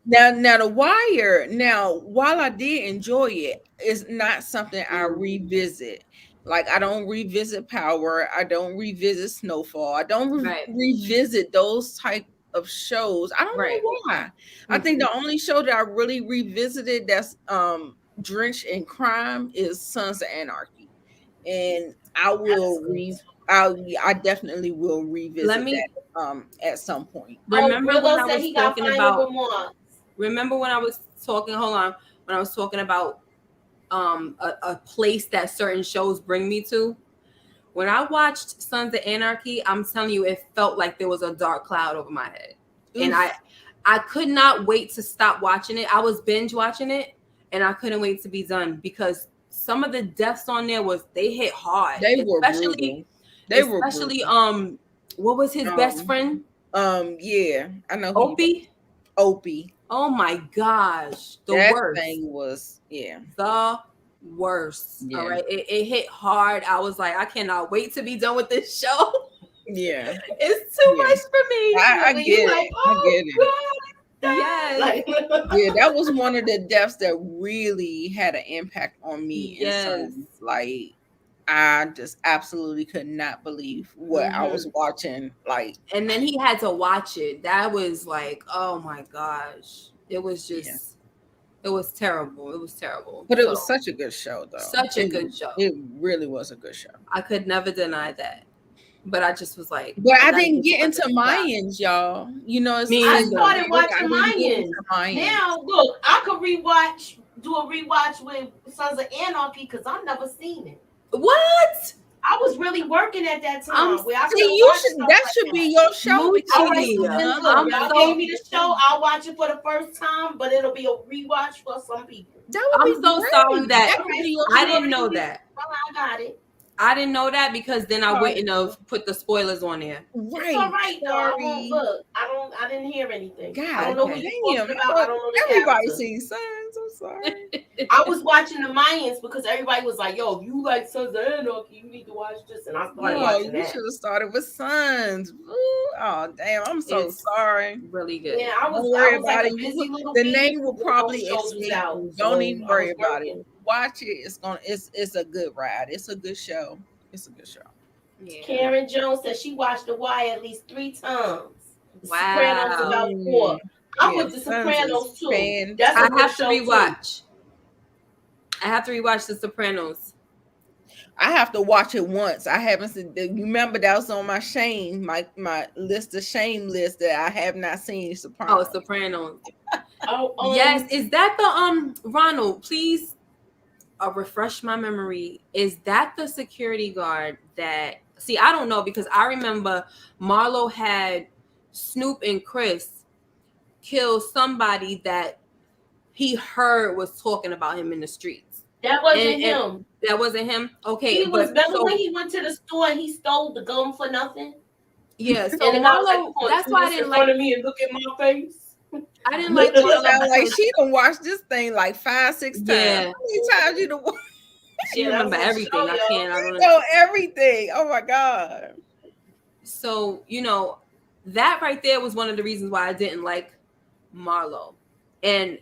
now The Wire. Now, while I did enjoy it, it's not something I revisit. Like, I don't revisit Power. I don't revisit Snowfall. I don't revisit those type of shows. I don't Right. know why. I think the only show that I really revisited that's drenched in crime is Sons of Anarchy, and I will I definitely will revisit Let me that at some point. remember when Rillo I said was he got talking final about. remarks. Remember when I was talking? Hold on. When I was talking about a place that certain shows bring me to. When I watched Sons of Anarchy, I'm telling you, it felt like there was a dark cloud over my head, and Oof. I could not wait to stop watching it. I was binge watching it, and I couldn't wait to be done because some of the deaths on there they hit hard, They were especially brutal. They were especially brutal. what was his best friend? Yeah, I know who Opie. Opie. Oh my gosh, the That worst. thing was The worst. Yeah. All right. It hit hard. I was like, I cannot wait to be done with this show. Yeah. It's too Yeah. much for me. I When get you it. like, I oh get it. God, Yes. like, Yeah, that was one of the deaths that really had an impact on me. Yes. And so, like, I just absolutely could not believe what I was watching. Like, And then he had to watch it. That was like, oh my gosh. It was just it was terrible. It was terrible. but it was such a good show, though. Such a good show. It really was a good show. I could never deny that. But I just was like, But I gotta didn't get get into to that. Mayans, y'all. You know, it's Me I neither. started I watching didn't get Mayans. into Mayans. Now, look, I could do a rewatch with Sons of Anarchy because I've never seen it. What? I was really working at that time. Where I See, couldn't you watch should. stuff That like should be your show. Moochie. Because All right, so then look, I'm y'all so- gave me the show. I'll watch it for the first time, but it'll be a rewatch for some people. that would I'm be so great. sorry that could be your I show. didn't know that. Well, I got it. I didn't know that because then I wouldn't have put the spoilers on there. Right. It's all right though. I Sorry. won't look. I didn't hear anything. God, I don't know who okay. you're talking about. I don't know the Everybody character. seen Sons. I'm sorry. I was watching the Mayans because everybody was like, "Yo, if you like Sons of Anarchy, you need to watch this." And I started watching You that. should have started with Sons. Ooh, oh damn, I'm so It's sorry. really good. Yeah, I was about like it. a busy little The bee name will when probably those shows was escape out, you. so Don't even I worry was about working. it. Watch it. It's a good ride. It's a good show. It's a good show. Yeah. Karen Jones said she watched The Wire at least 3 times. The Wow. Sopranos about 4. I'm with The Sons Sopranos is too. That's a I good have to show rewatch. I have to rewatch The Sopranos. I have to watch it once. I haven't seen. You remember that was on my shame, my list of shame list that I have not seen. Oh, Sopranos. Sopranos. too. Yes, is that the Ronald? Please, refresh my memory. Is that the security guard that? See, I don't know because I remember Marlo had Snoop and Chris kill somebody that he heard was talking about him in the streets. That wasn't And him. that wasn't him. Okay, He was. Remember when he went to the store and he stole the gum for nothing? Yeah, so And the guy was Marlo, like, "Come on, that's why I didn't in front like. of me and look at my face." I didn't like It Marlo sound like because she done watched this thing like 5-6 times. Yeah. How many times you done watch? she Yeah, remember that's a everything. show, I yo. can't. I don't You know. know everything. Oh my god. So that right there was one of the reasons why I didn't like Marlo, and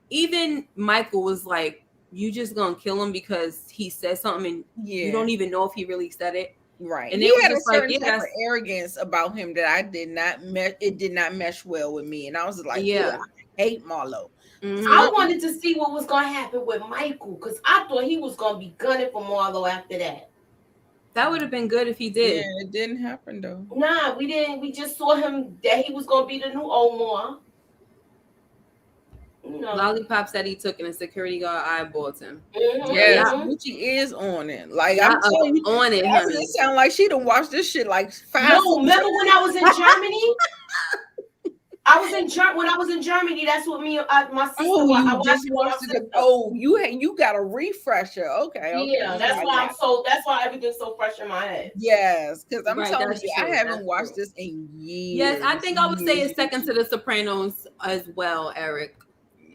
even Michael was like, "You just gonna kill him because he said something, and Yeah. you don't even know if he really said it." Right. And he it was had a just like, certain yeah, type of that's- arrogance about him that I did not it did not mesh well with me. And I was like, Yeah. I hate Marlo. Mhm. I wanted to see what was going to happen with Michael because I thought he was going to be gunning for Marlo after that. That would have been good if he did. Yeah, it didn't happen though. Nah, we didn't. We just saw him that he was going to be the new Omar. You know. Lollipop said he took and a security guard eyeballed him. Mhm, Yes, mhm. Gucci is on it. Like Yeah, I'm telling you, on it, that honey. sound like she done watched this shit like 5. No, remember when I was in Germany? When I was in Germany. That's what me and my sister. Oh, I you watched just it with my watched it. sister. Oh, you got a refresher. Okay. Yeah, that's why That's why everything's so fresh in my head. Yes, because I'm Right, telling that's you, I true, haven't that's watched true. this in years. Yes, I think I would say years, it's second to The Sopranos as well, Eric.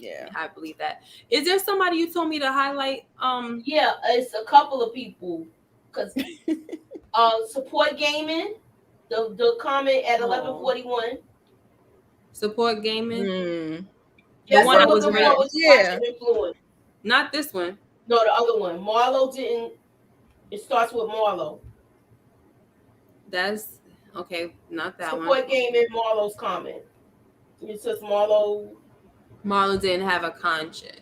Yeah. I believe that. Is there somebody you told me to highlight? Yeah, it's a couple of people. Cause support gaming, the comment at 11:41. Support gaming. Mm. That's one I what was the reading. one was watching influence. Not this one. No, the other one. Marlo didn't. It starts with Marlo. That's Okay, not that one. Support game in Marlo's comment. It says Marlo. Marlon didn't have a conscience,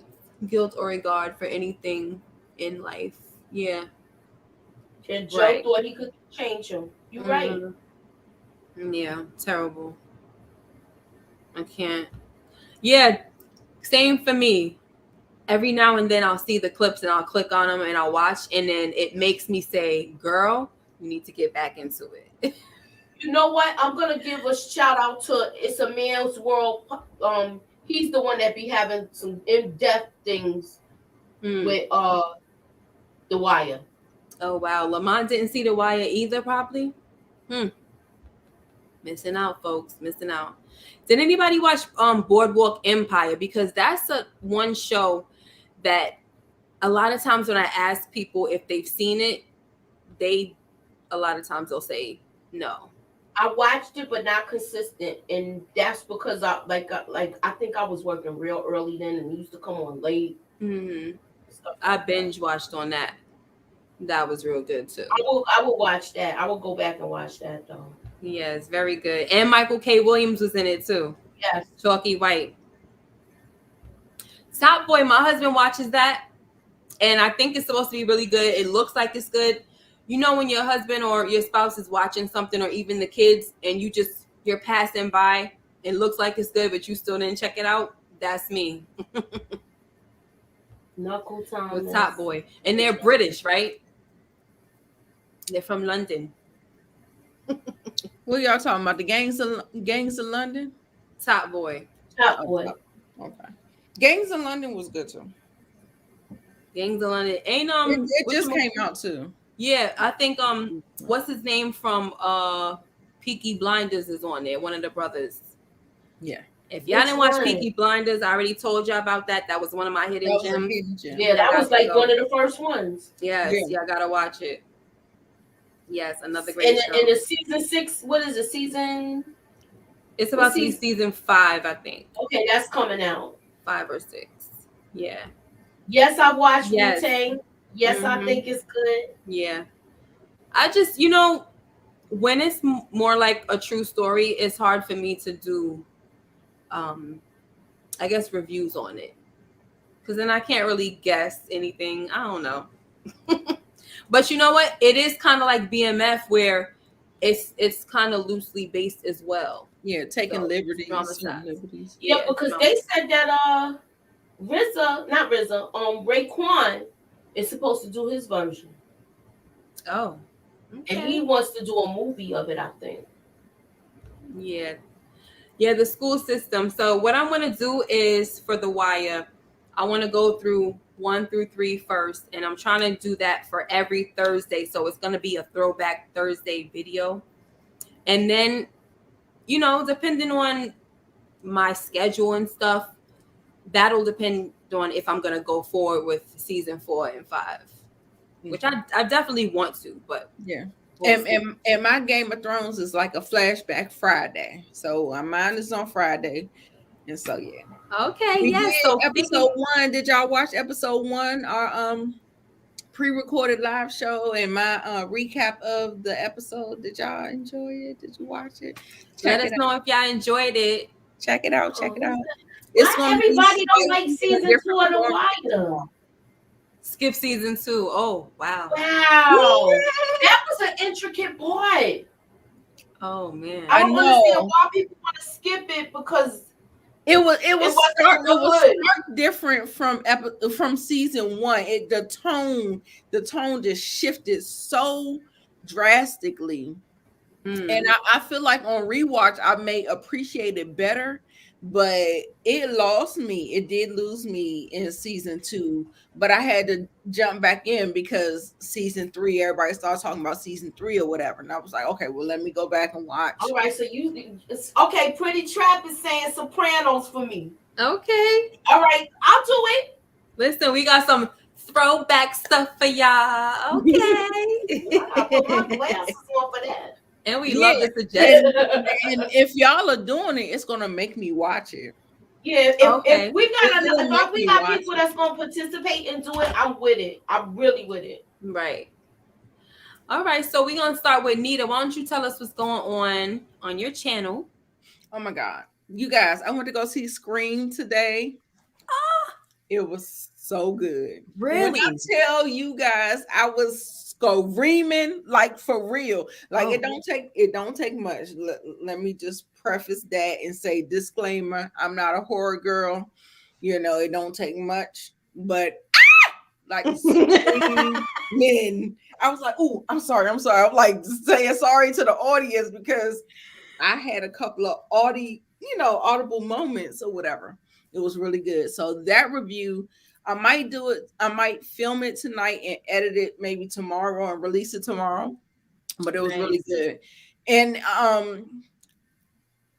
guilt, or regard for anything in life. Yeah, And Joe right. thought he could change him. You're right. Yeah, terrible. I can't. Yeah, same for me. Every now and then I'll see the clips and I'll click on them and I'll watch, and then it makes me say, "Girl, you need to get back into it." You know what? I'm gonna give a shout out to It's a Man's World. He's the one that be having some in-depth things with The Wire. Oh wow, Lamont didn't see The Wire either, probably. Missing out, folks. Missing out. Did anybody watch Boardwalk Empire? Because that's a one show that a lot of times when I ask people if they've seen it, a lot of times they'll say no. I watched it, but not consistent, and that's because I think I was working real early then, and it used to come on late. Mm-hmm. I binge watched on that. That was real good too. I will watch that. I will go back and watch that though. Yes, very good. And Michael K. Williams was in it too. Yes. Chalky White. Top Boy, my husband watches that, and I think it's supposed to be really good. It looks like it's good. You know, when your husband or your spouse is watching something, or even the kids, and you're passing by, it looks like it's good, but you still didn't check it out. That's me. Knuckle Time With Top Boy. And they're British, right? They're from London. What y'all talking about? The Gangs of London? Top Boy. Top Boy. Okay. Gangs of London was good too. Gangs of London. Ain't it just came out too. Yeah, I think what's his name from Peaky Blinders is on there, one of the brothers. Yeah. If y'all didn't watch Peaky Blinders, I already told y'all about that. That was one of my hidden gems. Yeah, that was like one of the first ones. Yes, y'all gotta watch it. Yes, another great show. And the season 6, what is it? Season? It's about to be season 5, I think. Okay, that's coming out. 5 or 6. Yeah. Yes, I watched Wu-Tang. Yes, I think it's good. Yeah. I just, when it's more like a true story, it's hard for me to do, I guess, reviews on it. Because then I can't really guess anything. I don't know. But you know what? It is kind of like BMF, where it's kind of loosely based as well. Yeah, taking liberties. Yeah, because they said that Raekwon is supposed to do his version. Oh. Okay. And he wants to do a movie of it, I think. Yeah. Yeah, the school system. So what I'm going to do is, for The Wire, I want to go through 1 through 3 first, and I'm trying to do that for every Thursday. So it's going to be a Throwback Thursday video. And then, depending on my schedule and stuff, that'll depend on if I'm going to go forward with season 4 and 5, which I definitely want to, but yeah. And my Game of Thrones is like a flashback Friday. So mine is on Friday. And so, yeah. Okay, yes. So episode 1, did y'all watch episode 1? Our pre-recorded live show and my recap of the episode. Did y'all enjoy it? Did you watch it? Let us know if y'all enjoyed it. Check it out. It's everybody don't like season 2 of The Wire. Skip season 2. Oh, wow. Wow. Yeah. That was an intricate part. Oh, man. I don't understand why people want to skip it, because it was stark different from season 1. The tone just shifted so drastically. And I feel like on rewatch I may appreciate it better, but it lost me. It did lose me in season 2, but I had to jump back in because season 3, everybody started talking about season 3 or whatever, and I was like, okay, well, let me go back and watch. All right, so okay. Pretty Trap is saying Sopranos for me. Okay. All right, I'll do it. Listen, we got some throwback stuff for y'all. Okay. I put my glasses on for that. And we love the suggestion. And if y'all are doing it, it's gonna make me watch it. Yeah, if we got people that's gonna participate and do it, I'm with it. I'm really with it. Right. All right, so we're gonna start with Nita. Why don't you tell us what's going on your channel? Oh my God. You guys, I went to go see Scream today. It was so good. When I Really? tell you guys, I was screaming like for real. Like Oh. it don't take much. Let me just preface that and say disclaimer. I'm not a horror girl. You know, it don't take much. But like screaming. I was like, oh, I'm sorry. I'm like saying sorry to the audience because I had a couple of audible moments or whatever. It was really good. So that review, I might do it. I might film it tonight and edit it maybe tomorrow and release it tomorrow. But it was really good. And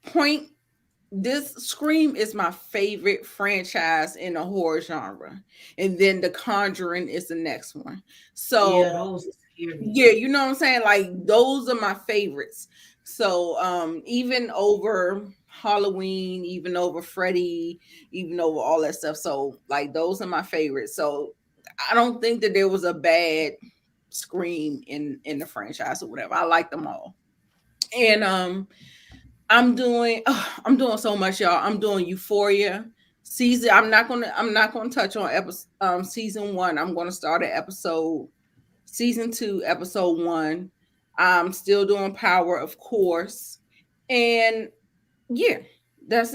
point this Scream is my favorite franchise in the horror genre, and then The Conjuring is the next one. So Yeah, those are scary. yeah, you know what I'm saying? Like those are my favorites. So even over Halloween, even over Freddy, even over all that stuff. So like those are my favorites. So I don't think that there was a bad Scream in the franchise or whatever. I like them all. And I'm doing so much, y'all. I'm doing Euphoria season. I'm not gonna touch on episode season 1. I'm gonna start at season 2, episode 1. I'm still doing Power, of course. And yeah,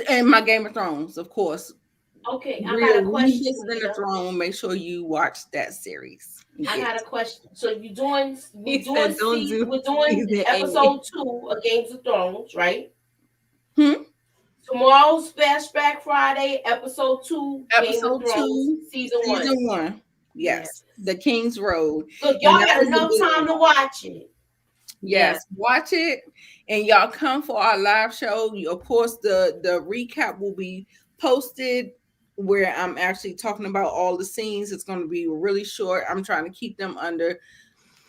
and my Game of Thrones, of course. Okay, I got a question. Revisiting the Throne. Make sure you watch that series. I got a question. So we're doing season episode 2 of Games of Thrones, right? Hmm? Tomorrow's Flashback Friday, episode 2, Game of Episode Thrones, 2, season 1. Yes, The King's Road. Look, y'all got enough time to watch it. Yes, watch it, and y'all come for our live show. Of course, the recap will be posted where I'm actually talking about all the scenes. It's going to be really short. I'm trying to keep them under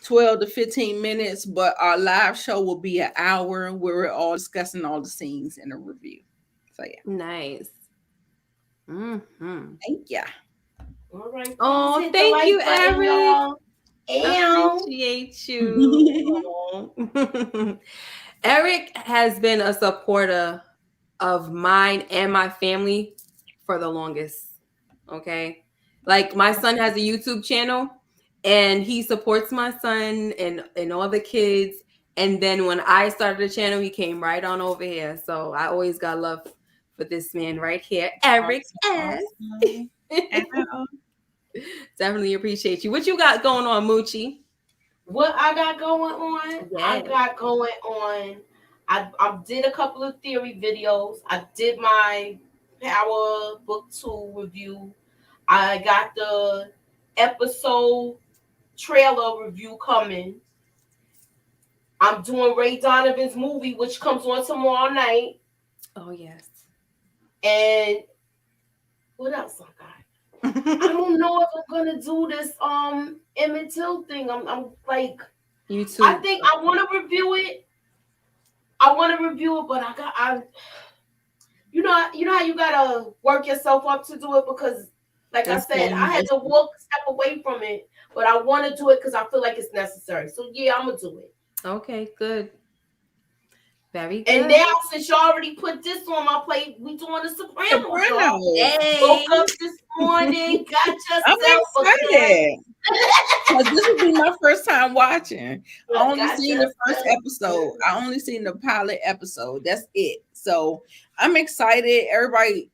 12 to 15 minutes, but our live show will be an hour where we're all discussing all the scenes in a review. So yeah, nice. Thank you. All right. Oh, thank you, Eric. Y'all. I appreciate you. Eric has been a supporter of mine and my family for the longest. Okay. Like my son has a YouTube channel and he supports my son and all the kids. And then when I started the channel, he came right on over here. So I always got love for this man right here, Eric S. Definitely appreciate you. What you got going on, Moochie? What I got going on? Yeah. I got going on. I did a couple of theory videos. I did my Power Book 2 review. I got the episode trailer review coming. I'm doing Ray Donovan's movie, which comes on tomorrow night. Oh, yes. And what else I got? I don't know if I'm gonna do this Emmett Till thing. I'm like YouTube. I think I want to review it. But you know how you gotta work yourself up to do it because, like I said, I had to step away from it. But I want to do it because I feel like it's necessary. So yeah, I'm gonna do it. Okay, good. Very good. And now, since you already put this on my plate, we doing the Sopranos. Hey. Woke up this morning, got yourself I'm excited. This will be my first time watching. I only seen the first episode. I only seen the pilot episode. That's it. So I'm excited. Everybody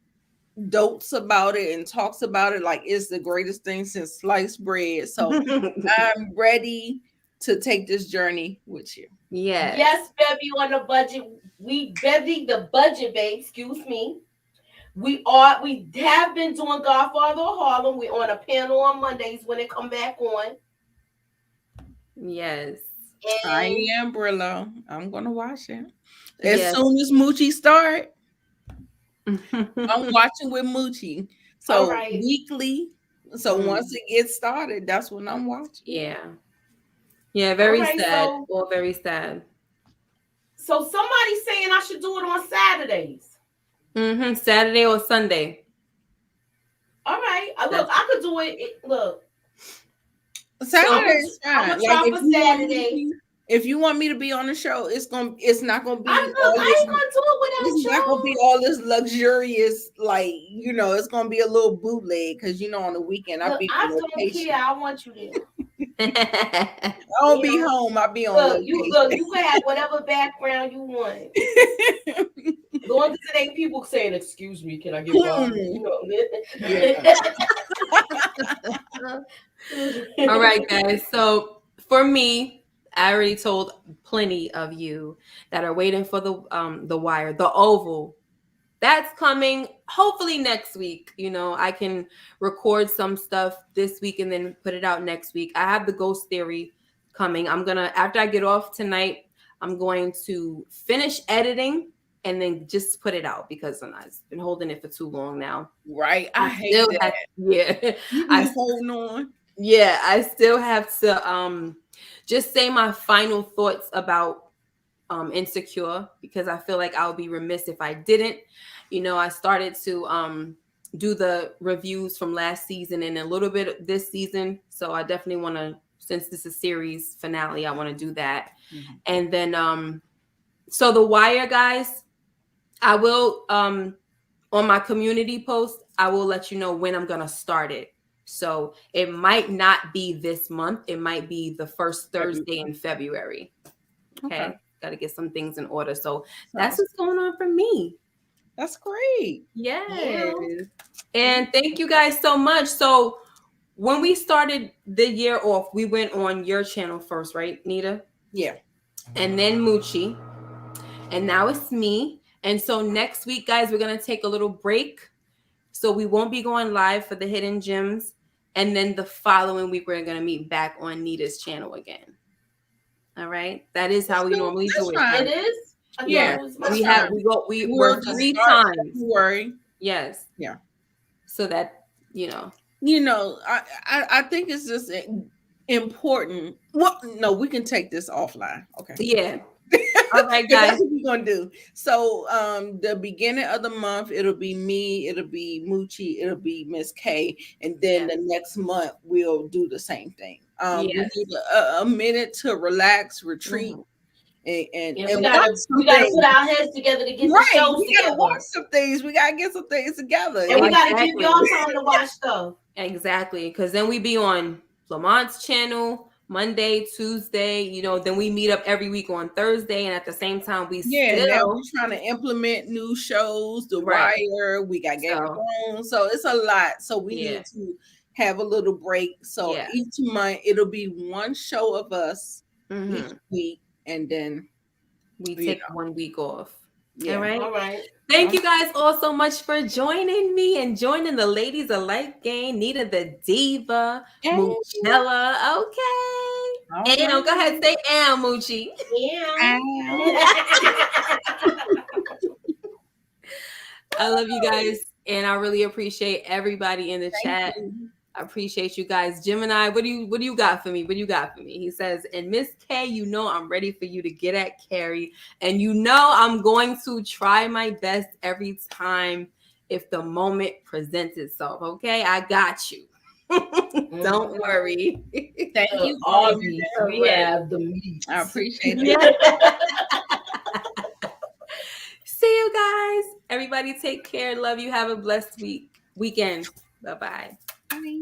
dotes about it and talks about it like it's the greatest thing since sliced bread. So I'm ready to take this journey with you. Yes, Bevy on the budget. Bevy the budget, babe. Excuse me. We have been doing Godfather of Harlem. We're on a panel on Mondays when it come back on. Yes. And I am Brillo. I'm gonna watch it. As soon as Moochie start, I'm watching with Moochie. So weekly. So once it gets started, that's when I'm watching. Yeah, very sad. Very sad. So somebody's saying I should do it on Saturdays. Saturday or Sunday. All right. Look, I could do it. Look, Saturday is I'm fine. gonna try Like for Saturday. if you want me to be on the show, it's not gonna be I all ain't gonna this. do it It's without not gonna be you. all this luxurious, like it's gonna be a little bootleg because on the weekend I'll Look, be I on don't location. care. I want you there. I don't be home. I'll be on location. You can have whatever background you want. As long as it ain't people saying, "Excuse me, can I get by?" All right, guys. So for me, I already told plenty of you that are waiting for the wire, the oval. That's coming hopefully next week. I can record some stuff this week and then put it out next week. I have the ghost theory coming. After I get off tonight, I'm going to finish editing and then just put it out because I've been holding it for too long now. Right. I hate that. Yeah. You be holding on. Yeah, I still have to just say my final thoughts about Insecure because I feel like I would be remiss if I didn't. I started to do the reviews from last season and a little bit this season. So I definitely want to, since this is series finale, I want to do that. Mm-hmm. And then so The Wire, guys, I will on my community post, I will let you know when I'm gonna start it. So it might not be this month. It might be the first Thursday in February. Okay. Got to get some things in order. So that's what's going on for me. That's great. Yes. And thank you guys so much. So when we started the year off, we went on your channel first, right, Nita? Yeah. And then Moochie. And now it's me. And so next week, guys, we're going to take a little break. So we won't be going live for the Hidden Gems. And then the following week, we're going to meet back on Nita's channel again. All right. That is how we normally do it. It is? Yeah. We're 3 times. Worry. Yes. Yeah. So that, I think it's just important. Well, no, we can take this offline. Okay. Yeah. All right, guys. That's what we're gonna do. So the beginning of the month, it'll be me, it'll be Moochie, it'll be Miss K, and then the next month we'll do the same thing. We need a minute to relax, retreat, and we gotta put our heads together to get the shows we together. Gotta watch some things. We gotta get some things together, and we gotta give y'all time to watch stuff. Exactly, because then we be on Lamont's channel Monday, Tuesday, then we meet up every week on Thursday, and at the same time now we're trying to implement new shows, The Wire, we got Game of Thrones, so it's a lot. So we need to have a little break. So each month it'll be one show of us each week, and then we take 1 week off. Yeah. All right. Thank you guys all so much for joining me and joining the Ladies of Life game. Nita the Diva, Muchella. Okay. And go ahead, say Moochie. I love you guys, and I really appreciate everybody in the chat. I appreciate you guys. Gemini, what do you got for me? What do you got for me? He says, and Miss K, I'm ready for you to get at Carrie. And I'm going to try my best every time if the moment presents itself. Okay, I got you. Don't worry. Thank you. All we have the meat. I appreciate it. See you guys. Everybody take care. Love you. Have a blessed weekend. Bye-bye. Bye.